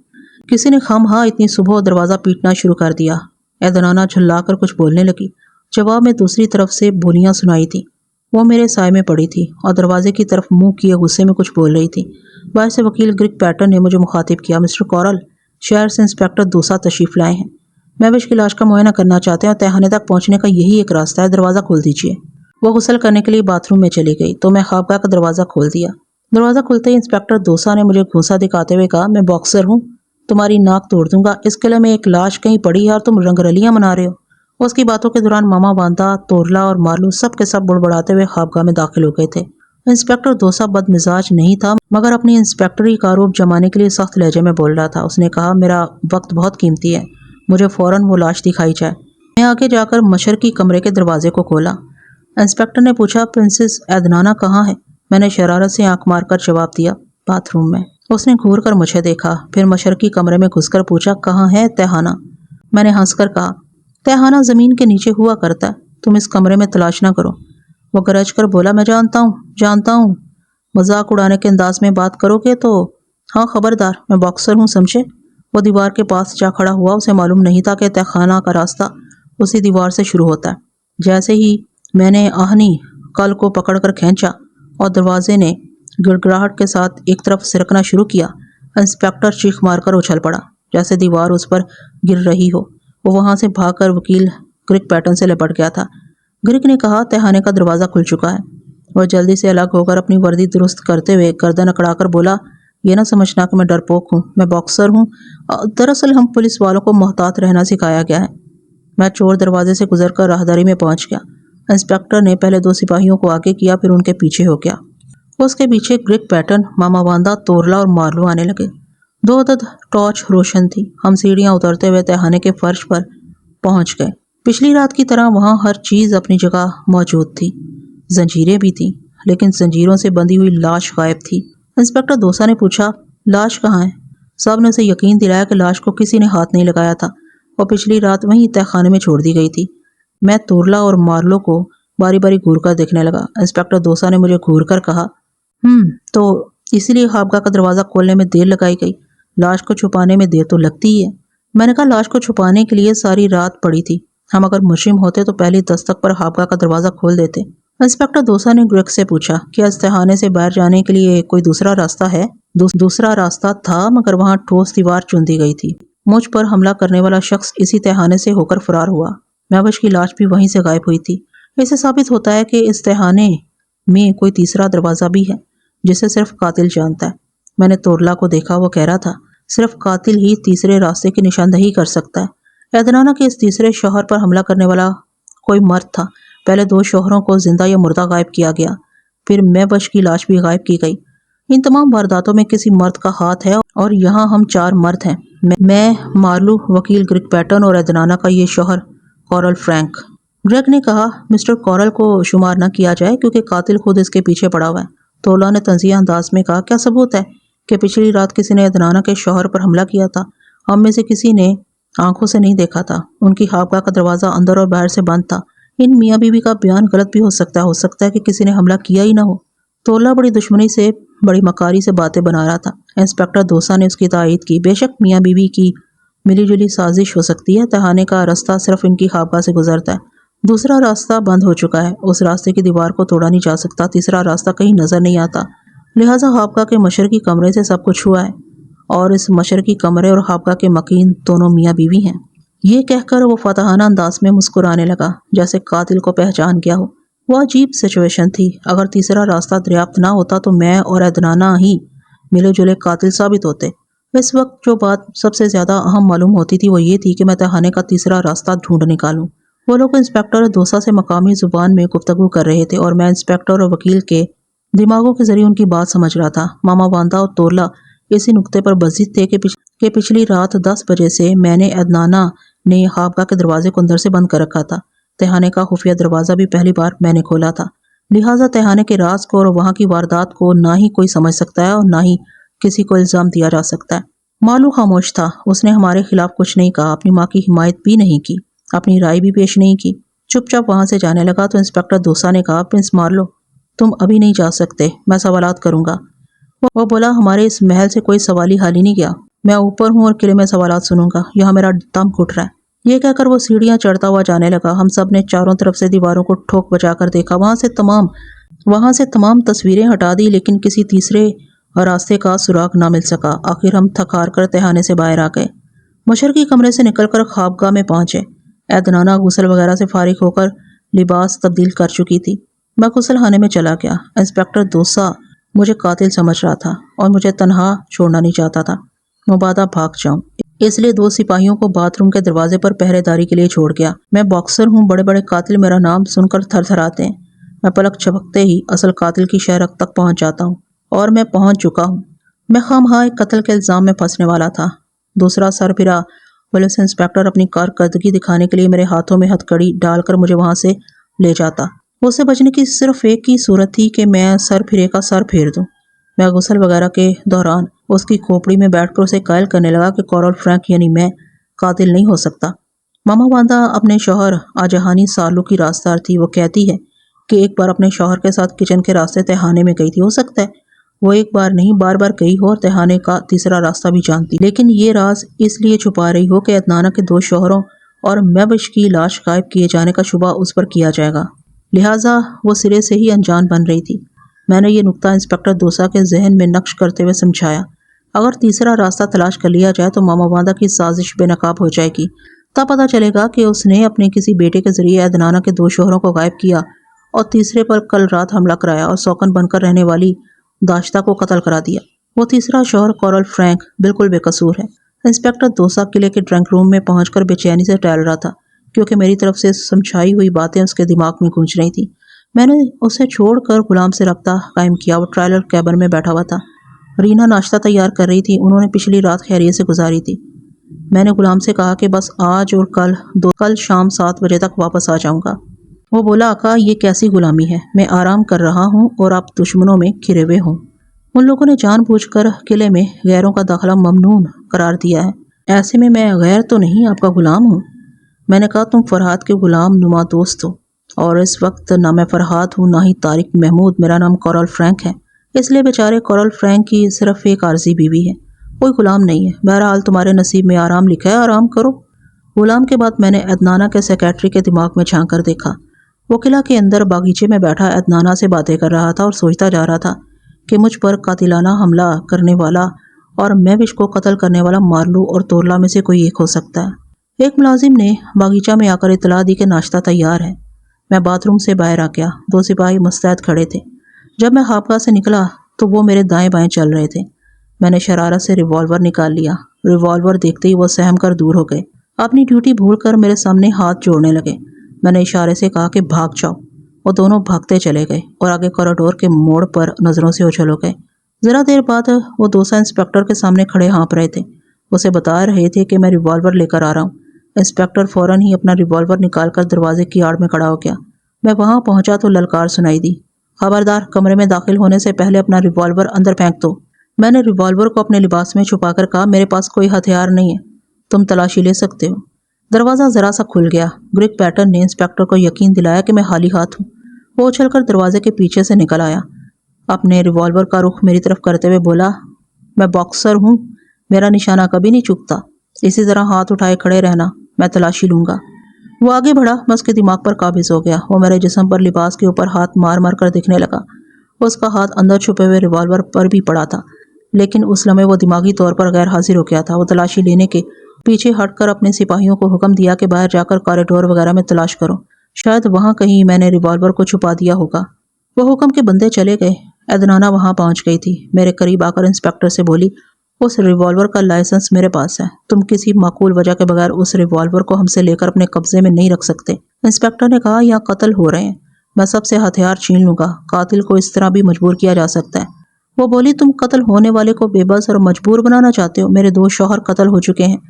किसी ने खामखा इतनी सुबह दरवाज़ा पीटना शुरू कर दिया। अदनाना झल्लाकर कुछ बोलने लगी। जवाब में दूसरी तरफ से बोलियां सुनाई थी। वो मेरे साय में पड़ी थी और दरवाजे की तरफ मुंह किए गुस्से में कुछ बोल रही थी। बाहर से वकील ग्रिग पैटर्न ने मुझे मुखातिब किया। मिस्टर कॉरल, शहर से इंस्पेक्टर दूसा तशरीफ लाए हैं। महविश की लाश का मुआयना करना चाहते हैं और तहखाने तक पहुंचने का यही एक रास्ता है। दरवाज़ा खोल दीजिए। वो गुस्ल करने के लिए बाथरूम में चली गई तो मैं ख्वाबगाह का दरवाज़ा खोल दिया। दरवाज़ा खुलते ही इंस्पेक्टर दूसा ने मुझे घूंसा दिखाते हुए कहा, मैं बॉक्सर हूँ, तुम्हारी नाक तोड़ दूंगा। इस किले में एक लाश कहीं पड़ी है और तुम रंगरलियां मना रहे हो। उसकी बातों के दौरान मामा वांदा, तोरला और मारलू सब के सब बुड़बड़ाते हुए ख्वाबगाह में दाखिल हो गए थे। इंस्पेक्टर दोसा बदमिजाज नहीं था, मगर अपनी इंस्पेक्टरी का रूप जमाने के लिए सख्त लहजे में बोल रहा था। उसने कहा, मेरा वक्त बहुत कीमती है, मुझे फौरन वो लाश दिखाई जाए। मैं आगे जाकर मशरकी कमरे के दरवाजे को खोला। इंस्पेक्टर ने पूछा, प्रिंसेस अदनाना कहाँ है? मैंने शरारत से आंख मारकर जवाब दिया, बाथरूम में। उसने घूर कर मुझे देखा, फिर मशरकी कमरे में घुसकर पूछा, कहाँ है तहखाना? मैंने हंसकर कहा, तहखाना जमीन के नीचे हुआ करता है, तुम इस कमरे में तलाश ना करो। वो गरज कर बोला, मैं जानता हूँ। मजाक उड़ाने के अंदाज में बात करोगे तो हाँ, खबरदार, मैं बॉक्सर हूँ, समझे? वो दीवार के पास जा खड़ा हुआ। उसे मालूम नहीं था कि तहखाना का रास्ता उसी दीवार से शुरू होता है। जैसे ही मैंने आहनी कल को पकड़कर खींचा और दरवाजे ने गिड़गिड़ाहट के साथ एक तरफ सिरकना शुरू किया, इंस्पेक्टर चीख मारकर उछल पड़ा, जैसे दीवार उस पर गिर रही हो। वो वहां से भागकर वकील ग्रिग पैटर्न से लिपट गया था। ग्रिग ने कहा, तहखाने का दरवाज़ा खुल चुका है। वह जल्दी से अलग होकर अपनी वर्दी दुरुस्त करते हुए गर्दन अकड़ाकर बोला, ये ना समझना कि मैं डरपोक हूँ, मैं बॉक्सर हूँ। दरअसल हम पुलिस वालों को मोहतात रहना सिखाया गया है। मैं चोर दरवाजे से गुजरकर राहदारी में पहुंच गया। इंस्पेक्टर ने पहले 2 सिपाहियों को आगे किया, फिर उनके पीछे हो गया। उसके पीछे ग्रिग पैटर्न, मामा वांदा, तोरला और मार्लो आने लगे। 2 अदद टॉर्च रोशन थी। हम सीढ़ियां उतरते हुए तहखाने के फर्श पर पहुंच गए। पिछली रात की तरह वहां हर चीज अपनी जगह मौजूद थी। जंजीरें भी थीं, लेकिन जंजीरों से बंधी हुई लाश गायब थी। इंस्पेक्टर दोसा ने पूछा, लाश कहाँ है? साहब ने उसे यकीन दिलाया कि लाश को किसी ने हाथ नहीं लगाया था और पिछली रात वहीं तहखाने में छोड़ दी गई थी। मैं तोरला और मार्लो को बारी बारी घूर कर देखने लगा। इंस्पेक्टर दोसा ने मुझे घूर कर कहा, तो इसीलिए खाबगा का दरवाज़ा खोलने में देर लगाई गई। लाश को छुपाने में देर तो लगती ही है। मैंने कहा, लाश को छुपाने के लिए सारी रात पड़ी थी। हम अगर मुजरिम होते तो पहली दस्तक पर खाबगा का दरवाज़ा खोल देते। इंस्पेक्टर दोसा ने ग्रेग से पूछा, क्या इस तहखाने से बाहर जाने के लिए कोई दूसरा रास्ता है? दूसरा रास्ता था, मगर वहाँ ठोस दीवार चुन दी गई थी। मुझ पर हमला करने वाला शख्स इसी तहखाने से होकर फरार हुआ। महबूश की लाश भी वहीं से गायब हुई थी। इससे साबित होता है कि इस तहखाने में कोई तीसरा दरवाज़ा भी है, जिसे सिर्फ कातिल जानता है। मैंने तोरला को देखा, वो कह रहा था, सिर्फ कातिल ही तीसरे रास्ते की निशानदही कर सकता है। अदनाना के इस तीसरे शौहर पर हमला करने वाला कोई मर्द था। पहले 2 शौहरों को जिंदा या मुर्दा गायब किया गया, फिर महबूश की लाश भी गायब की गई। इन तमाम वारदातों में किसी मर्द का हाथ है और यहाँ हम 4 मर्द हैं। मैं, मार्लो, वकील ग्रिग पैटर्न और अदनाना का ये शौहर कॉरल फ्रैंक। ग्रेग ने कहा, मिस्टर कॉरल को शुमार न किया जाए क्योंकि कातिल खुद इसके पीछे पड़ा हुआ है। तोला ने तंजिया अंदाज में कहा, क्या सबूत है कि पिछली रात किसी ने अदनाना के शौहर पर हमला किया था? हम में से किसी ने आंखों से नहीं देखा था। उनकी खाबगा का दरवाज़ा अंदर और बाहर से बंद था। इन मियाँ बीवी का बयान गलत भी हो सकता है कि किसी ने हमला किया ही ना हो। तोला बड़ी दुश्मनी से, बड़ी मकारी से बातें बना रहा था। इंस्पेक्टर दोसा ने उसकी तायीद की। बेशक मियाँ बीवी की मिली जुली साजिश हो सकती है। तहखाने का रास्ता सिर्फ इनकी खाबगा से गुजरता है। दूसरा रास्ता बंद हो चुका है। उस रास्ते की दीवार को तोड़ा नहीं जा सकता। तीसरा रास्ता कहीं नजर नहीं आता। लिहाजा खाबगा के मशरकी कमरे से सब कुछ हुआ है और इस मशरकी कमरे और खाबगा के मकीन दोनों मियाँ बीवी हैं। ये कहकर वो फतहाना अंदाज में मुस्कुराने लगा, जैसे कातिल को पहचान गया हो। वो अजीब सिचुएशन थी। अगर तीसरा रास्ता दरियाफ्त ना होता तो मैं और अदनाना ही मिले जुले कातिल साबित होते। इस वक्त जो बात सबसे ज्यादा अहम मालूम होती थी वो ये थी कि मैं तहखाने का तीसरा रास्ता ढूंढ निकालूं। वो लोग इंस्पेक्टर दोसा से मकामी जुबान में गुफ्तगू कर रहे थे और मैं इंस्पेक्टर और वकील के दिमागों के जरिए उनकी बात समझ रहा था। मामा वांदा और तोरला इसी नुक्ते पर बजिद थे कि पिछली रात 10 बजे से मैंने अदनाना ने खाबगा के दरवाजे को अंदर से बंद कर रखा था। तहखाने का खुफिया दरवाज़ा भी पहली बार मैंने खोला था। लिहाजा तहखाने के राज को और वहाँ की वारदात को ना ही कोई समझ सकता है और ना ही किसी को इल्ज़ाम दिया जा सकता है। मालू खामोश था। उसने हमारे खिलाफ कुछ नहीं कहा, अपनी माँ की हिमायत भी नहीं की, अपनी राय भी पेश नहीं की। चुपचाप वहाँ से जाने लगा तो इंस्पेक्टर दोसा ने कहा, प्रिंस मार्लो, तुम अभी नहीं जा सकते, मैं सवालात करूँगा। वो बोला, हमारे इस महल से कोई सवाली हाल ही नहीं गया। मैं ऊपर हूँ और किले में सवालात सुनूंगा। यहाँ मेरा दम घुट रहा है। ये कहकर वो सीढ़ियाँ चढ़ता हुआ जाने लगा। हम सब ने चारों तरफ से दीवारों को ठोक बजाकर देखा। वहाँ से तमाम तस्वीरें हटा दी, लेकिन किसी तीसरे रास्ते का सुराग ना मिल सका। आखिर हम थक हार कर तहखाने से बाहर आ गए। मशरकी कमरे से निकलकर खाबगाह में पहुंचे। अदनाना गुसल वगैरह से फारिग होकर लिबास तब्दील कर चुकी थी। मैं गुसल खाने में चला गया। इंस्पेक्टर दोसा मुझे कातिल समझ रहा था और मुझे तनहा छोड़ना नहीं चाहता था। मुबादा भाग जाऊं, इसलिए 2 सिपाहियों को बाथरूम के दरवाजे पर पहरेदारी के लिए छोड़ गया। मैं बॉक्सर हूँ। बड़े बड़े कातिल मेरा नाम सुनकर थरथराते हैं। मैं पलक झपकते ही असल कातिल की शहरक तक पहुंच जाता हूँ और मैं पहुंच चुका हूँ। मैं खामखा एक कत्ल के इल्जाम में फंसने वाला था। दूसरा सरफिरा पुलिस इंस्पेक्टर अपनी कारकर्दगी दिखाने के लिए मेरे हाथों में हथकड़ी डालकर मुझे वहां से ले जाता। उससे बचने की सिर्फ एक ही सूरत थी कि मैं सरफिरे का सर फेर दूं। मैं गुसल वगैरह के दौरान उसकी खोपड़ी में बैठकर उसे कायल करने लगा कि कॉरल फ्रैंक यानी मैं कातिल नहीं हो सकता। मामा वांदा अपने शौहर आजहानी सालू की रास्तार थी। वो कहती है कि एक बार अपने शौहर के साथ किचन के रास्ते तहखाने में गई थी। हो सकता है वो एक बार नहीं बार बार गई हो और तहखाने का तीसरा रास्ता भी जानती, लेकिन ये राज इसलिए छुपा रही हो कि अदनाना के 2 शौहरों और महबूश की लाश गायब किए जाने का शुबा उस पर किया जाएगा। लिहाजा वो सिरे से ही अनजान बन रही थी। मैंने ये नुक्ता इंस्पेक्टर दोसा के जहन में नक्श करते हुए समझाया। अगर तीसरा रास्ता तलाश कर लिया जाए तो मामा वांदा की साजिश बेनकाब हो जाएगी। तब पता चलेगा कि उसने अपने किसी बेटे के जरिए अदनाना के 2 शोहरों को गायब किया और तीसरे पर कल रात हमला कराया और सौकन बनकर रहने वाली दाश्ता को कत्ल करा दिया। वो तीसरा शोहर कोरल फ्रैंक बिल्कुल बेकसूर है। इंस्पेक्टर दोसा किले के ड्रंक रूम में पहुंचकर बेचैनी से टहल रहा था, क्योंकि मेरी तरफ से समझाई हुई बातें उसके दिमाग में गूंज रही थी। मैंने उसे छोड़कर गुलाम से रब्ता कायम किया। वो ट्रायलर कैबिन में बैठा हुआ था। रीना नाश्ता तैयार कर रही थी। उन्होंने पिछली रात खैरियत से गुजारी थी। मैंने गुलाम से कहा कि बस आज और कल शाम 7 बजे तक वापस आ जाऊंगा। वो बोला, आका ये कैसी गुलामी है, मैं आराम कर रहा हूँ और आप दुश्मनों में घिरे हुए हों। उन लोगों ने जानबूझकर किले में गैरों का दाखिला ममनून करार दिया है। ऐसे में मैं गैर तो नहीं, आपका गुलाम हूँ। मैंने कहा, तुम फरहाद के गुलाम नुमा दोस्त हो और इस वक्त ना मैं फरहाद हूँ ना ही तारिक महमूद, मेरा नाम कोरल फ्रैंक है। इसलिए बेचारे कोरल फ्रैंक की सिर्फ एक आर्जी बीवी है, कोई गुलाम नहीं है। बहरहाल तुम्हारे नसीब में आराम लिखा है, आराम करो। गुलाम के बाद मैंने अदनाना के सेक्रेटरी के दिमाग में झांक कर देखा। वो किला के अंदर बागीचे में बैठा अदनाना से बातें कर रहा था और सोचता जा रहा था कि मुझ पर कातिलाना हमला करने वाला और मैविश को कत्ल करने वाला मार्लू और तोरला में से कोई एक हो सकता है। एक मुलाजिम ने बागीचा में आकर इतला दी कि नाश्ता तैयार है। मैं बाथरूम से बाहर आ गया। 2 सिपाही मुस्तैद खड़े थे। जब मैं हापका से निकला तो वो मेरे दाएं बाएं चल रहे थे। मैंने शरारत से रिवॉल्वर निकाल लिया। रिवॉल्वर देखते ही वो सहम कर दूर हो गए। अपनी ड्यूटी भूलकर मेरे सामने हाथ जोड़ने लगे। मैंने इशारे से कहा कि भाग जाओ। वो दोनों भागते चले गए और आगे कॉरिडोर के मोड़ पर नजरों से ओझल हो गए। जरा देर बाद वो दोसा इंस्पेक्टर के सामने खड़े हाँप रहे थे। उसे बता रहे थे कि मैं रिवॉल्वर लेकर आ रहा हूँ। इंस्पेक्टर फौरन ही अपना रिवॉल्वर निकालकर दरवाजे की आड़ में खड़ा हो गया। मैं वहां पहुंचा तो ललकार सुनाई दी, खबरदार, कमरे में दाखिल होने से पहले अपना रिवॉल्वर अंदर फेंक दो। मैंने रिवॉल्वर को अपने लिबास में छुपाकर कहा, मेरे पास कोई हथियार नहीं है, तुम तलाशी ले सकते हो। दरवाज़ा ज़रा सा खुल गया। ग्रिग पैटर्न ने इंस्पेक्टर को यकीन दिलाया कि मैं खाली हाथ हूँ। वो उछलकर दरवाजे के पीछे से निकल आया। अपने रिवॉल्वर का रुख मेरी तरफ करते हुए बोला, मैं बॉक्सर हूँ, मेरा निशाना कभी नहीं चूकता। इसी तरह हाथ उठाए खड़े रहना, मैं तलाशी लूँगा। वो आगे बढ़ा, मैं उसके दिमाग पर काबिज हो गया। वो मेरे जिस्म पर लिबास के ऊपर हाथ मार मार कर दिखने लगा। उसका हाथ अंदर छुपे हुए रिवॉल्वर पर भी पड़ा था, लेकिन उस लम्हे वो दिमागी तौर पर गैर हाजिर हो गया था। वो तलाशी लेने के पीछे हटकर अपने सिपाहियों को हुक्म दिया कि बाहर जाकर कॉरिडोर वगैरह में तलाश करो, शायद वहां कहीं मैंने रिवॉल्वर को छुपा दिया होगा। वो हुक्म के बंदे चले गए। अदनाना वहां पहुंच गई थी। मेरे करीब आकर इंस्पेक्टर से बोली, उस रिवॉल्वर का लाइसेंस मेरे पास है, तुम किसी माकूल वजह के बगैर उस रिवॉल्वर को हमसे लेकर अपने कब्जे में नहीं रख सकते। इंस्पेक्टर ने कहा, यहाँ कत्ल हो रहे हैं, मैं सबसे हथियार छीन लूंगा। कातिल को इस तरह भी मजबूर किया जा सकता है। वो बोली, तुम कत्ल होने वाले को बेबस और मजबूर बनाना चाहते हो। मेरे 2 शौहर कत्ल हो चुके हैं।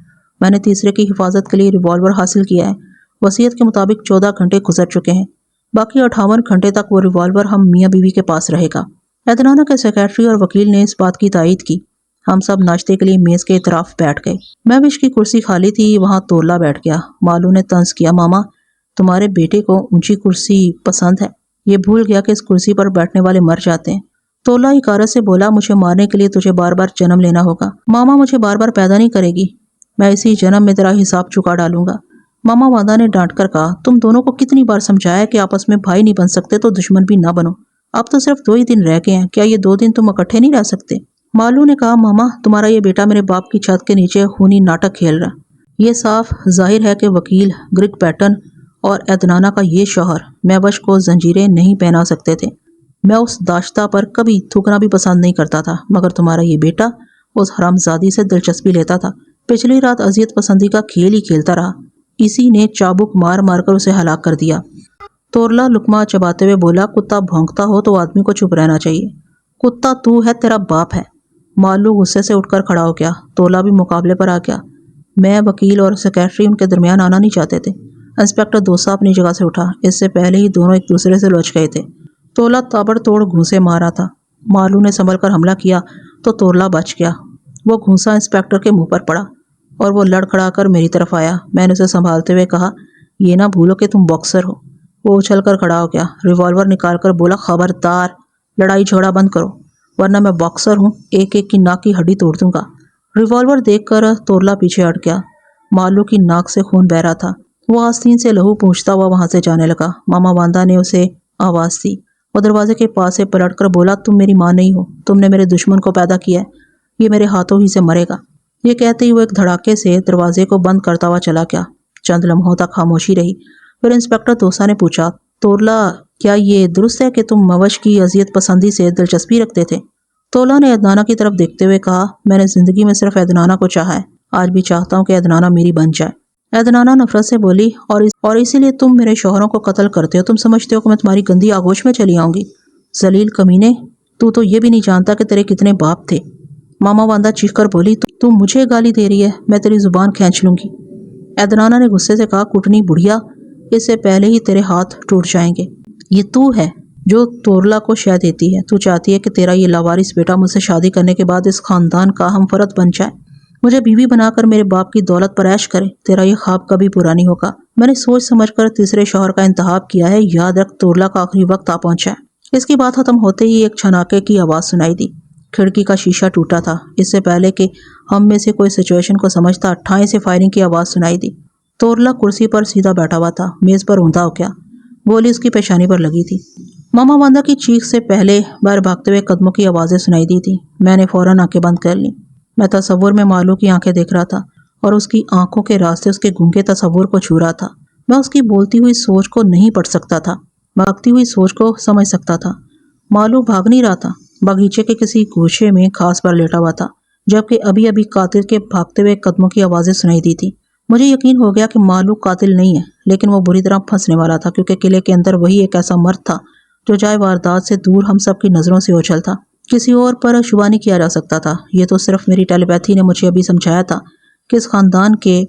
मैंने तीसरे की हिफाजत के लिए रिवॉल्वर हासिल किया है। वसीयत के मुताबिक 14 घंटे गुजर चुके हैं, बाकी 58 घंटे तक वो रिवॉल्वर हम मियाँ बीवी के पास रहेगा। अदनाना के सेक्रेटरी और वकील ने इस बात की तायीद की। हम सब नाश्ते के लिए मेज के इतराफ बैठ गए। महविश की कुर्सी खाली थी, वहां तोरला बैठ गया। मालू ने तंज किया, मामा तुम्हारे बेटे को ऊंची कुर्सी पसंद है, ये भूल गया कि इस कुर्सी पर बैठने वाले मर जाते हैं। तोरला हिकारत से बोला, मुझे मारने के लिए तुझे बार बार जन्म लेना होगा। मामा मुझे बार बार पैदा नहीं करेगी, मैं इसी जन्म में तेरा हिसाब चुका डालूंगा। मामा वादा ने डांट कर कहा, तुम दोनों को कितनी बार समझाया कि आपस में भाई नहीं बन सकते तो दुश्मन भी ना बनो। अब तो सिर्फ 2 ही दिन रह गए हैं, क्या ये 2 दिन तुम इकट्ठे नहीं रह सकते? मालू ने कहा, मामा तुम्हारा ये बेटा मेरे बाप की छत के नीचे खूनी नाटक खेल रहा। ये साफ जाहिर है कि वकील ग्रिग पैटर्न और अदनाना का ये शौहर महवश को जंजीरें नहीं पहना सकते थे। मैं उस दाश्ता पर कभी थूकना भी पसंद नहीं करता था, मगर तुम्हारा ये बेटा उस हरामजादी से दिलचस्पी लेता था। पिछली रात अजियत पसंदी का खेल ही खेलता रहा, इसी ने चाबुक मार मार कर उसे हलाक कर दिया। तोरला लुकमा चबाते हुए बोला, कुत्ता भौंकता हो तो आदमी को चुप रहना चाहिए। कुत्ता तू है, तेरा बाप है। मालू गुस्से से उठकर खड़ा हो गया। तोला भी मुकाबले पर आ गया। मैं, वकील और सेक्रेटरी उनके दरमियान आना नहीं चाहते थे। इंस्पेक्टर दोसा अपनी जगह से उठा। इससे पहले ही दोनों एक दूसरे से लौच गए थे। तोला ताबड़तोड़ घूंसे मार रहा था। मालू ने संभल कर हमला किया तो तोरला बच गया। वो घूंसा इंस्पेक्टर के मुंह पर पड़ा और वो लड़खड़ा कर मेरी तरफ आया। मैंने उसे संभालते हुए कहा, ये ना भूलो कि तुम बॉक्सर हो। वो उछल कर खड़ा हो गया। रिवॉल्वर निकाल कर बोला, खबरदार, लड़ाई झगड़ा बंद करो, वरना मैं बॉक्सर हूँ, एक एक की नाक की हड्डी तोड़ दूंगा। रिवॉल्वर देखकर तोरला पीछे हट गया। मालू की नाक से खून बह रहा था। वो आस्तीन से लहू पूंछता हुआ वहां से जाने लगा। मामा वांदा ने उसे आवाज दी। वो दरवाजे के पास से पलट कर बोला, तुम मेरी माँ नहीं हो, तुमने मेरे दुश्मन को पैदा किया है। یہ میرے ہاتھوں ہی سے مرے گا۔ یہ کہتے ہی وہ ایک دھڑاکے سے دروازے کو بند کرتا ہوا چلا گیا۔ چند لمحوں تک خاموشی رہی، پھر انسپکٹر دوسا نے پوچھا، تورلا، کیا یہ درست ہے کہ تم موش کی اذیت پسندی سے دلچسپی رکھتے تھے؟ تولا نے عدنانہ کی طرف دیکھتے ہوئے کہا، میں نے زندگی میں صرف عدنانہ کو چاہا ہے، آج بھی چاہتا ہوں کہ عدنانہ میری بن جائے۔ عدنانہ نفرت سے بولی، اور اسی لیے تم میرے شوہروں کو قتل کرتے ہو؟ تم سمجھتے ہو کہ میں تمہاری گندی آغوش میں چلی آؤں گی؟ ذلیل کمینے، تو یہ بھی نہیں جانتا کہ تیرے کتنے باپ تھے۔ ماما واندا چیخ کر بولی، تو مجھے گالی دے رہی ہے؟ میں تیری زبان کھینچ لوں گی۔ عدنانہ نے غصے سے کہا، کٹنی بڑھیا، اس سے پہلے ہی تیرے ہاتھ ٹوٹ جائیں گے۔ یہ تو ہے جو تورلا کو شے دیتی ہے، تو چاہتی ہے کہ تیرا یہ لاوارث بیٹا مجھ سے شادی کرنے کے بعد اس خاندان کا ہم فرد بن جائے، مجھے بیوی بنا کر میرے باپ کی دولت پر عیش کرے۔ تیرا یہ خواب کبھی پورا نہیں ہوگا۔ میں نے سوچ سمجھ کر تیسرے شوہر کا انتخاب کیا ہے، یاد رکھ تورلا کا آخری وقت آ پہنچا ہے۔ اس کی بات ختم ہوتے ہی ایک چھناکے کی آواز سنائی دی۔ کھڑکی کا شیشہ ٹوٹا تھا۔ اس سے پہلے کہ ہم میں سے کوئی سچویشن کو سمجھتا، ٹھائیں سے فائرنگ کی آواز سنائی دی۔ تورلا کرسی پر سیدھا بیٹھا ہوا تھا، میز پر اوندا ہو گیا، گولی اس کی پیشانی پر لگی تھی۔ ماما واندا کی چیخ سے پہلے باہر بھاگتے ہوئے قدموں کی آوازیں سنائی دی تھی۔ میں نے فوراً آنکھیں بند کر لیں۔ میں تصور میں مالو کی آنکھیں دیکھ رہا تھا اور اس کی آنکھوں کے راستے اس کے گونگے تصور کو چھو رہا تھا۔ میں اس کی بولتی ہوئی سوچ کو نہیں پڑھ سکتا تھا، بھاگتی ہوئی سوچ کو سمجھ سکتا تھا۔ مالو بھاگ نہیں رہا تھا، باغیچے کے کسی گوشے میں گھاس پر لیٹا ہوا تھا، جبکہ ابھی ابھی قاتل کے بھاگتے ہوئے قدموں کی آوازیں سنائی دی تھی۔ مجھے یقین ہو گیا کہ مالو قاتل نہیں ہے، لیکن وہ بری طرح پھنسنے والا تھا، کیونکہ قلعے کے اندر وہی ایک ایسا مرد تھا جو جائے واردات سے دور ہم سب کی نظروں سے اوچھل تھا۔ کسی اور پر شبہ نہیں کیا جا سکتا تھا۔ یہ تو صرف میری ٹیلی پیتھی نے مجھے ابھی سمجھایا تھا کہ اس خاندان کے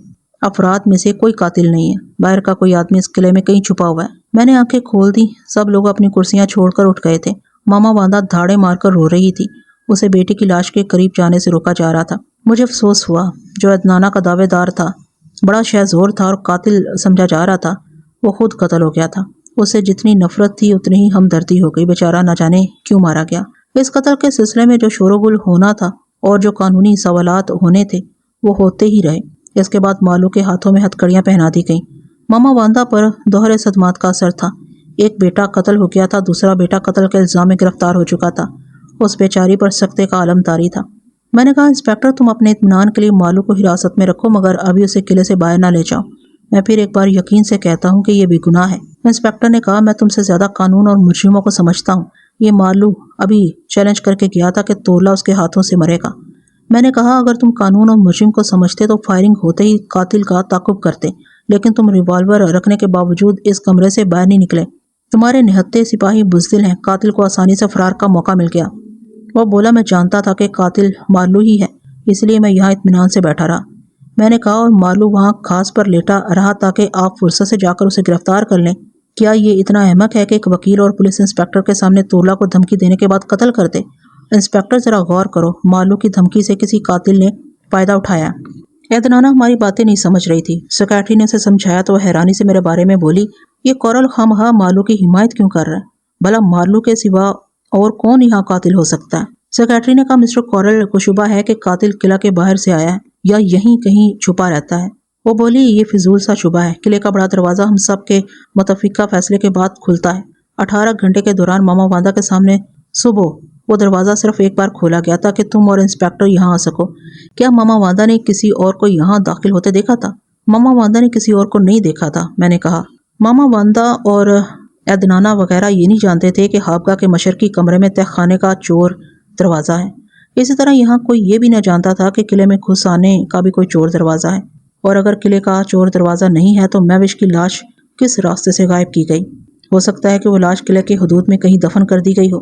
افراد میں سے کوئی قاتل نہیں ہے، باہر کا کوئی آدمی اس قلعے میں کہیں چھپا ہوا ہے۔ میں نے آنکھیں کھول دی، سب لوگ اپنی کرسیاں چھوڑ کر اٹھ گئے تھے۔ ماما واندا دھاڑے مار کر رو رہی تھی، اسے بیٹی کی لاش کے قریب جانے سے روکا جا رہا تھا۔ مجھے افسوس ہوا، جو عدنانہ کا دعوے دار تھا، بڑا شہزور تھا اور قاتل سمجھا جا رہا تھا، وہ خود قتل ہو گیا تھا۔ اس سے جتنی نفرت تھی اتنی ہی ہمدردی ہو گئی، بیچارہ نہ جانے کیوں مارا گیا۔ اس قتل کے سلسلے میں جو شور و گل ہونا تھا اور جو قانونی سوالات ہونے تھے وہ ہوتے ہی رہے۔ اس کے بعد مالو کے ہاتھوں میں ہتھکڑیاں پہنا دی گئیں۔ ماما واندا پر دوہرے صدمات کا اثر تھا۔ ایک بیٹا قتل ہو گیا تھا، دوسرا بیٹا قتل کے الزام میں گرفتار ہو چکا تھا۔ اس بیچاری پر سکتے کا عالم طاری تھا۔ میں نے کہا، انسپکٹر، تم اپنے اطمینان کے لیے مالو کو حراست میں رکھو، مگر ابھی اسے قلعے سے باہر نہ لے جاؤ۔ میں پھر ایک بار یقین سے کہتا ہوں کہ یہ بے گناہ ہے۔ انسپکٹر نے کہا، میں تم سے زیادہ قانون اور مجرموں کو سمجھتا ہوں۔ یہ مالو ابھی چیلنج کر کے گیا تھا کہ تورلا اس کے ہاتھوں سے مرے گا۔ میں نے کہا، اگر تم قانون اور مجرم کو سمجھتے تو فائرنگ ہوتے ہی قاتل کا تعاقب کرتے، لیکن تم ریوالور رکھنے کے باوجود اس کمرے سے باہر نہیں نکلے۔ تمہارے نہتے سپاہی بزدل ہیں، قاتل کو آسانی سے فرار کا موقع مل گیا۔ وہ بولا، میں جانتا تھا کہ قاتل مالو ہی ہے، اس لیے میں یہاں اطمینان سے بیٹھا رہا۔ میں نے کہا، اور مالو وہاں گھاس پر لیٹا رہا تاکہ آپ فرصت سے جا کر اسے گرفتار کر لیں۔ کیا یہ اتنا احمق ہے کہ ایک وکیل اور پولیس انسپکٹر کے سامنے تورلا کو دھمکی دینے کے بعد قتل کر دے؟ انسپکٹر، ذرا غور کرو، مالو کی دھمکی سے کسی قاتل نے فائدہ اٹھایا۔ عدنانہ ہماری باتیں نہیں سمجھ رہی تھی۔ سیکریٹری نے اسے سمجھایا تو وہ حیرانی سے میرے بارے میں بولی، یہ کورل خواہ مالو کی حمایت کیوں کر رہا ہے؟ بھلا مالو کے سوا اور کون یہاں قاتل ہو سکتا ہے؟ سیکریٹری نے کہا، مسٹر کورل کو شبہ ہے کہ قاتل قلعہ کے باہر سے آیا ہے یا یہیں کہیں چھپا رہتا ہے۔ وہ بولی، یہ فضول سا شبہ ہے۔ قلعے کا بڑا دروازہ ہم سب کے متفقہ فیصلے کے بعد کھلتا ہے۔ 18 گھنٹے کے دوران ماما واندا کے سامنے صبح وہ دروازہ صرف ایک بار کھولا گیا تھا کہ تم اور انسپکٹر یہاں آ سکو۔ کیا ماما واندا نے کسی اور کو یہاں داخل ہوتے دیکھا تھا؟ ماما واندا نے کسی اور کو نہیں دیکھا تھا، میں نے کہا۔ ماما واندا اور عدنانہ وغیرہ یہ نہیں جانتے تھے کہ خوابگاہ کے مشرقی کمرے میں تہ خانے کا چور دروازہ ہے۔ اسی طرح یہاں کوئی یہ بھی نہ جانتا تھا کہ قلعے میں گھس آنے کا بھی کوئی چور دروازہ ہے، اور اگر قلعے کا چور دروازہ نہیں ہے تو موش کی لاش کس راستے سے غائب کی گئی؟ ہو سکتا ہے کہ وہ لاش قلعے کی حدود میں کہیں دفن کر دی گئی ہو،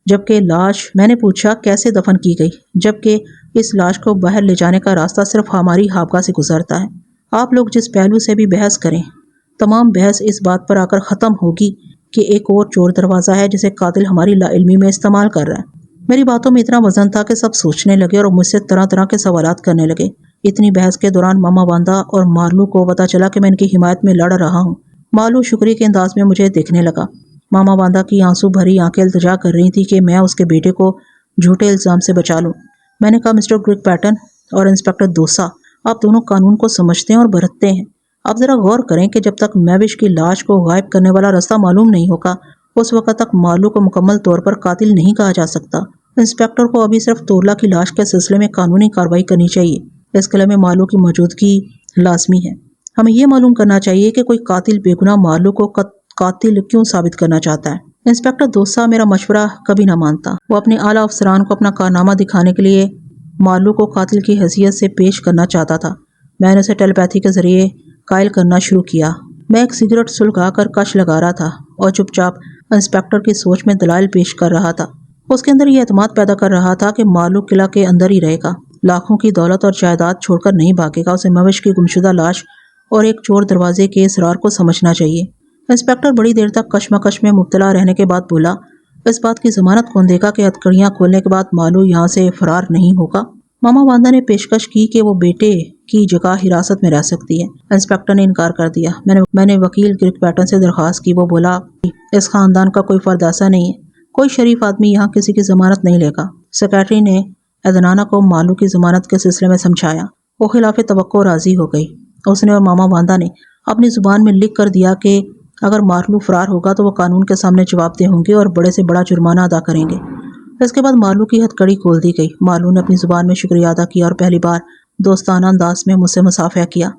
جبکہ لاش، میں نے پوچھا، کیسے دفن کی گئی جبکہ اس لاش کو باہر لے جانے کا راستہ صرف ہماری خوابگاہ سے گزرتا ہے؟ آپ لوگ جس پہلو سے بھی بحث کریں، تمام بحث اس بات پر آ کر ختم ہوگی کہ ایک اور چور دروازہ ہے جسے قاتل ہماری لا علمی میں استعمال کر رہا ہے۔ میری باتوں میں اتنا وزن تھا کہ سب سوچنے لگے اور مجھ سے طرح طرح کے سوالات کرنے لگے۔ اتنی بحث کے دوران ماما واندا اور مالو کو پتا چلا کہ میں ان کی حمایت میں لڑ رہا ہوں۔ مالو شکریہ کے انداز میں مجھے دیکھنے لگا۔ ماما واندا کی آنسو بھری آنکھیں التجا کر رہی تھی کہ میں اس کے بیٹے کو جھوٹے الزام سے بچا لوں۔ میں نے کہا، مسٹر گریگ پیٹن اور انسپکٹر دوسا، آپ دونوں قانون کو سمجھتے ہیں اور برتتے ہیں۔ آپ ذرا غور کریں کہ جب تک موش کی لاش کو غائب کرنے والا راستہ معلوم نہیں ہوگا، اس وقت تک مالو کو مکمل طور پر قاتل نہیں کہا جا سکتا، इंस्पेक्टर को अभी सिर्फ तोरला की लाश के सिलसिले में कानूनी कार्रवाई करनी चाहिए। इस किले में मालू की मौजूदगी लाजमी है। हमें ये मालूम करना चाहिए कि कोई कातिल बेगुनाह मालू को कातिल क्यों साबित करना चाहता है। इंस्पेक्टर दोस्त साहब मेरा मशवरा कभी ना मानता। वो अपने आला अफसरान को अपना कारनामा दिखाने के लिए मालू को कातिल की हैसियत से पेश करना चाहता था। मैंने उसे टेलीपैथी के जरिए कायल करना शुरू किया। मैं एक सिगरेट सुलगाकर कश लगा रहा था और चुपचाप इंस्पेक्टर की सोच में दलाइल पेश कर रहा था। उसके अंदर ये एतमाद पैदा कर रहा था कि मालू किला के अंदर ही रहेगा, लाखों की दौलत और जायदाद छोड़कर नहीं भागेगा। उसे मवेश की गुमशुदा लाश और एक चोर दरवाजे के इसरार को समझना चाहिए। इंस्पेक्टर बड़ी देर तक कशमकश में मुब्तला रहने के बाद बोला, इस बात की जमानत कौन देगा कि हथकड़ियाँ खोलने के बाद मालू यहाँ से फरार नहीं होगा। मामा वांदा ने पेशकश की कि वो बेटे की जगह हिरासत में रह सकती है। इंस्पेक्टर ने इनकार कर दिया। मैंने वकील गिरकपैटन से दरख्वास्त की। वो बोला, इस खानदान का कोई फर्द ऐसा नहीं है, कोई शरीफ आदमी यहाँ किसी की जमानत नहीं लेगा। सेक्रेटरी ने अदनाना को मालू की जमानत के सिलसिले में समझाया। वो खिलाफ तवक्को राजी हो गई। उसने और मामा वांदा ने अपनी जुबान में लिख कर दिया कि अगर मालू फरार होगा तो वो कानून के सामने जवाबदेह होंगे और बड़े से बड़ा जुर्माना अदा करेंगे। इसके बाद मालू की हथकड़ी खोल दी गई। मालू ने अपनी जुबान में शुक्रिया अदा किया और पहली बार दोस्ताना अंदाज में मुझसे मुसाफिया किया।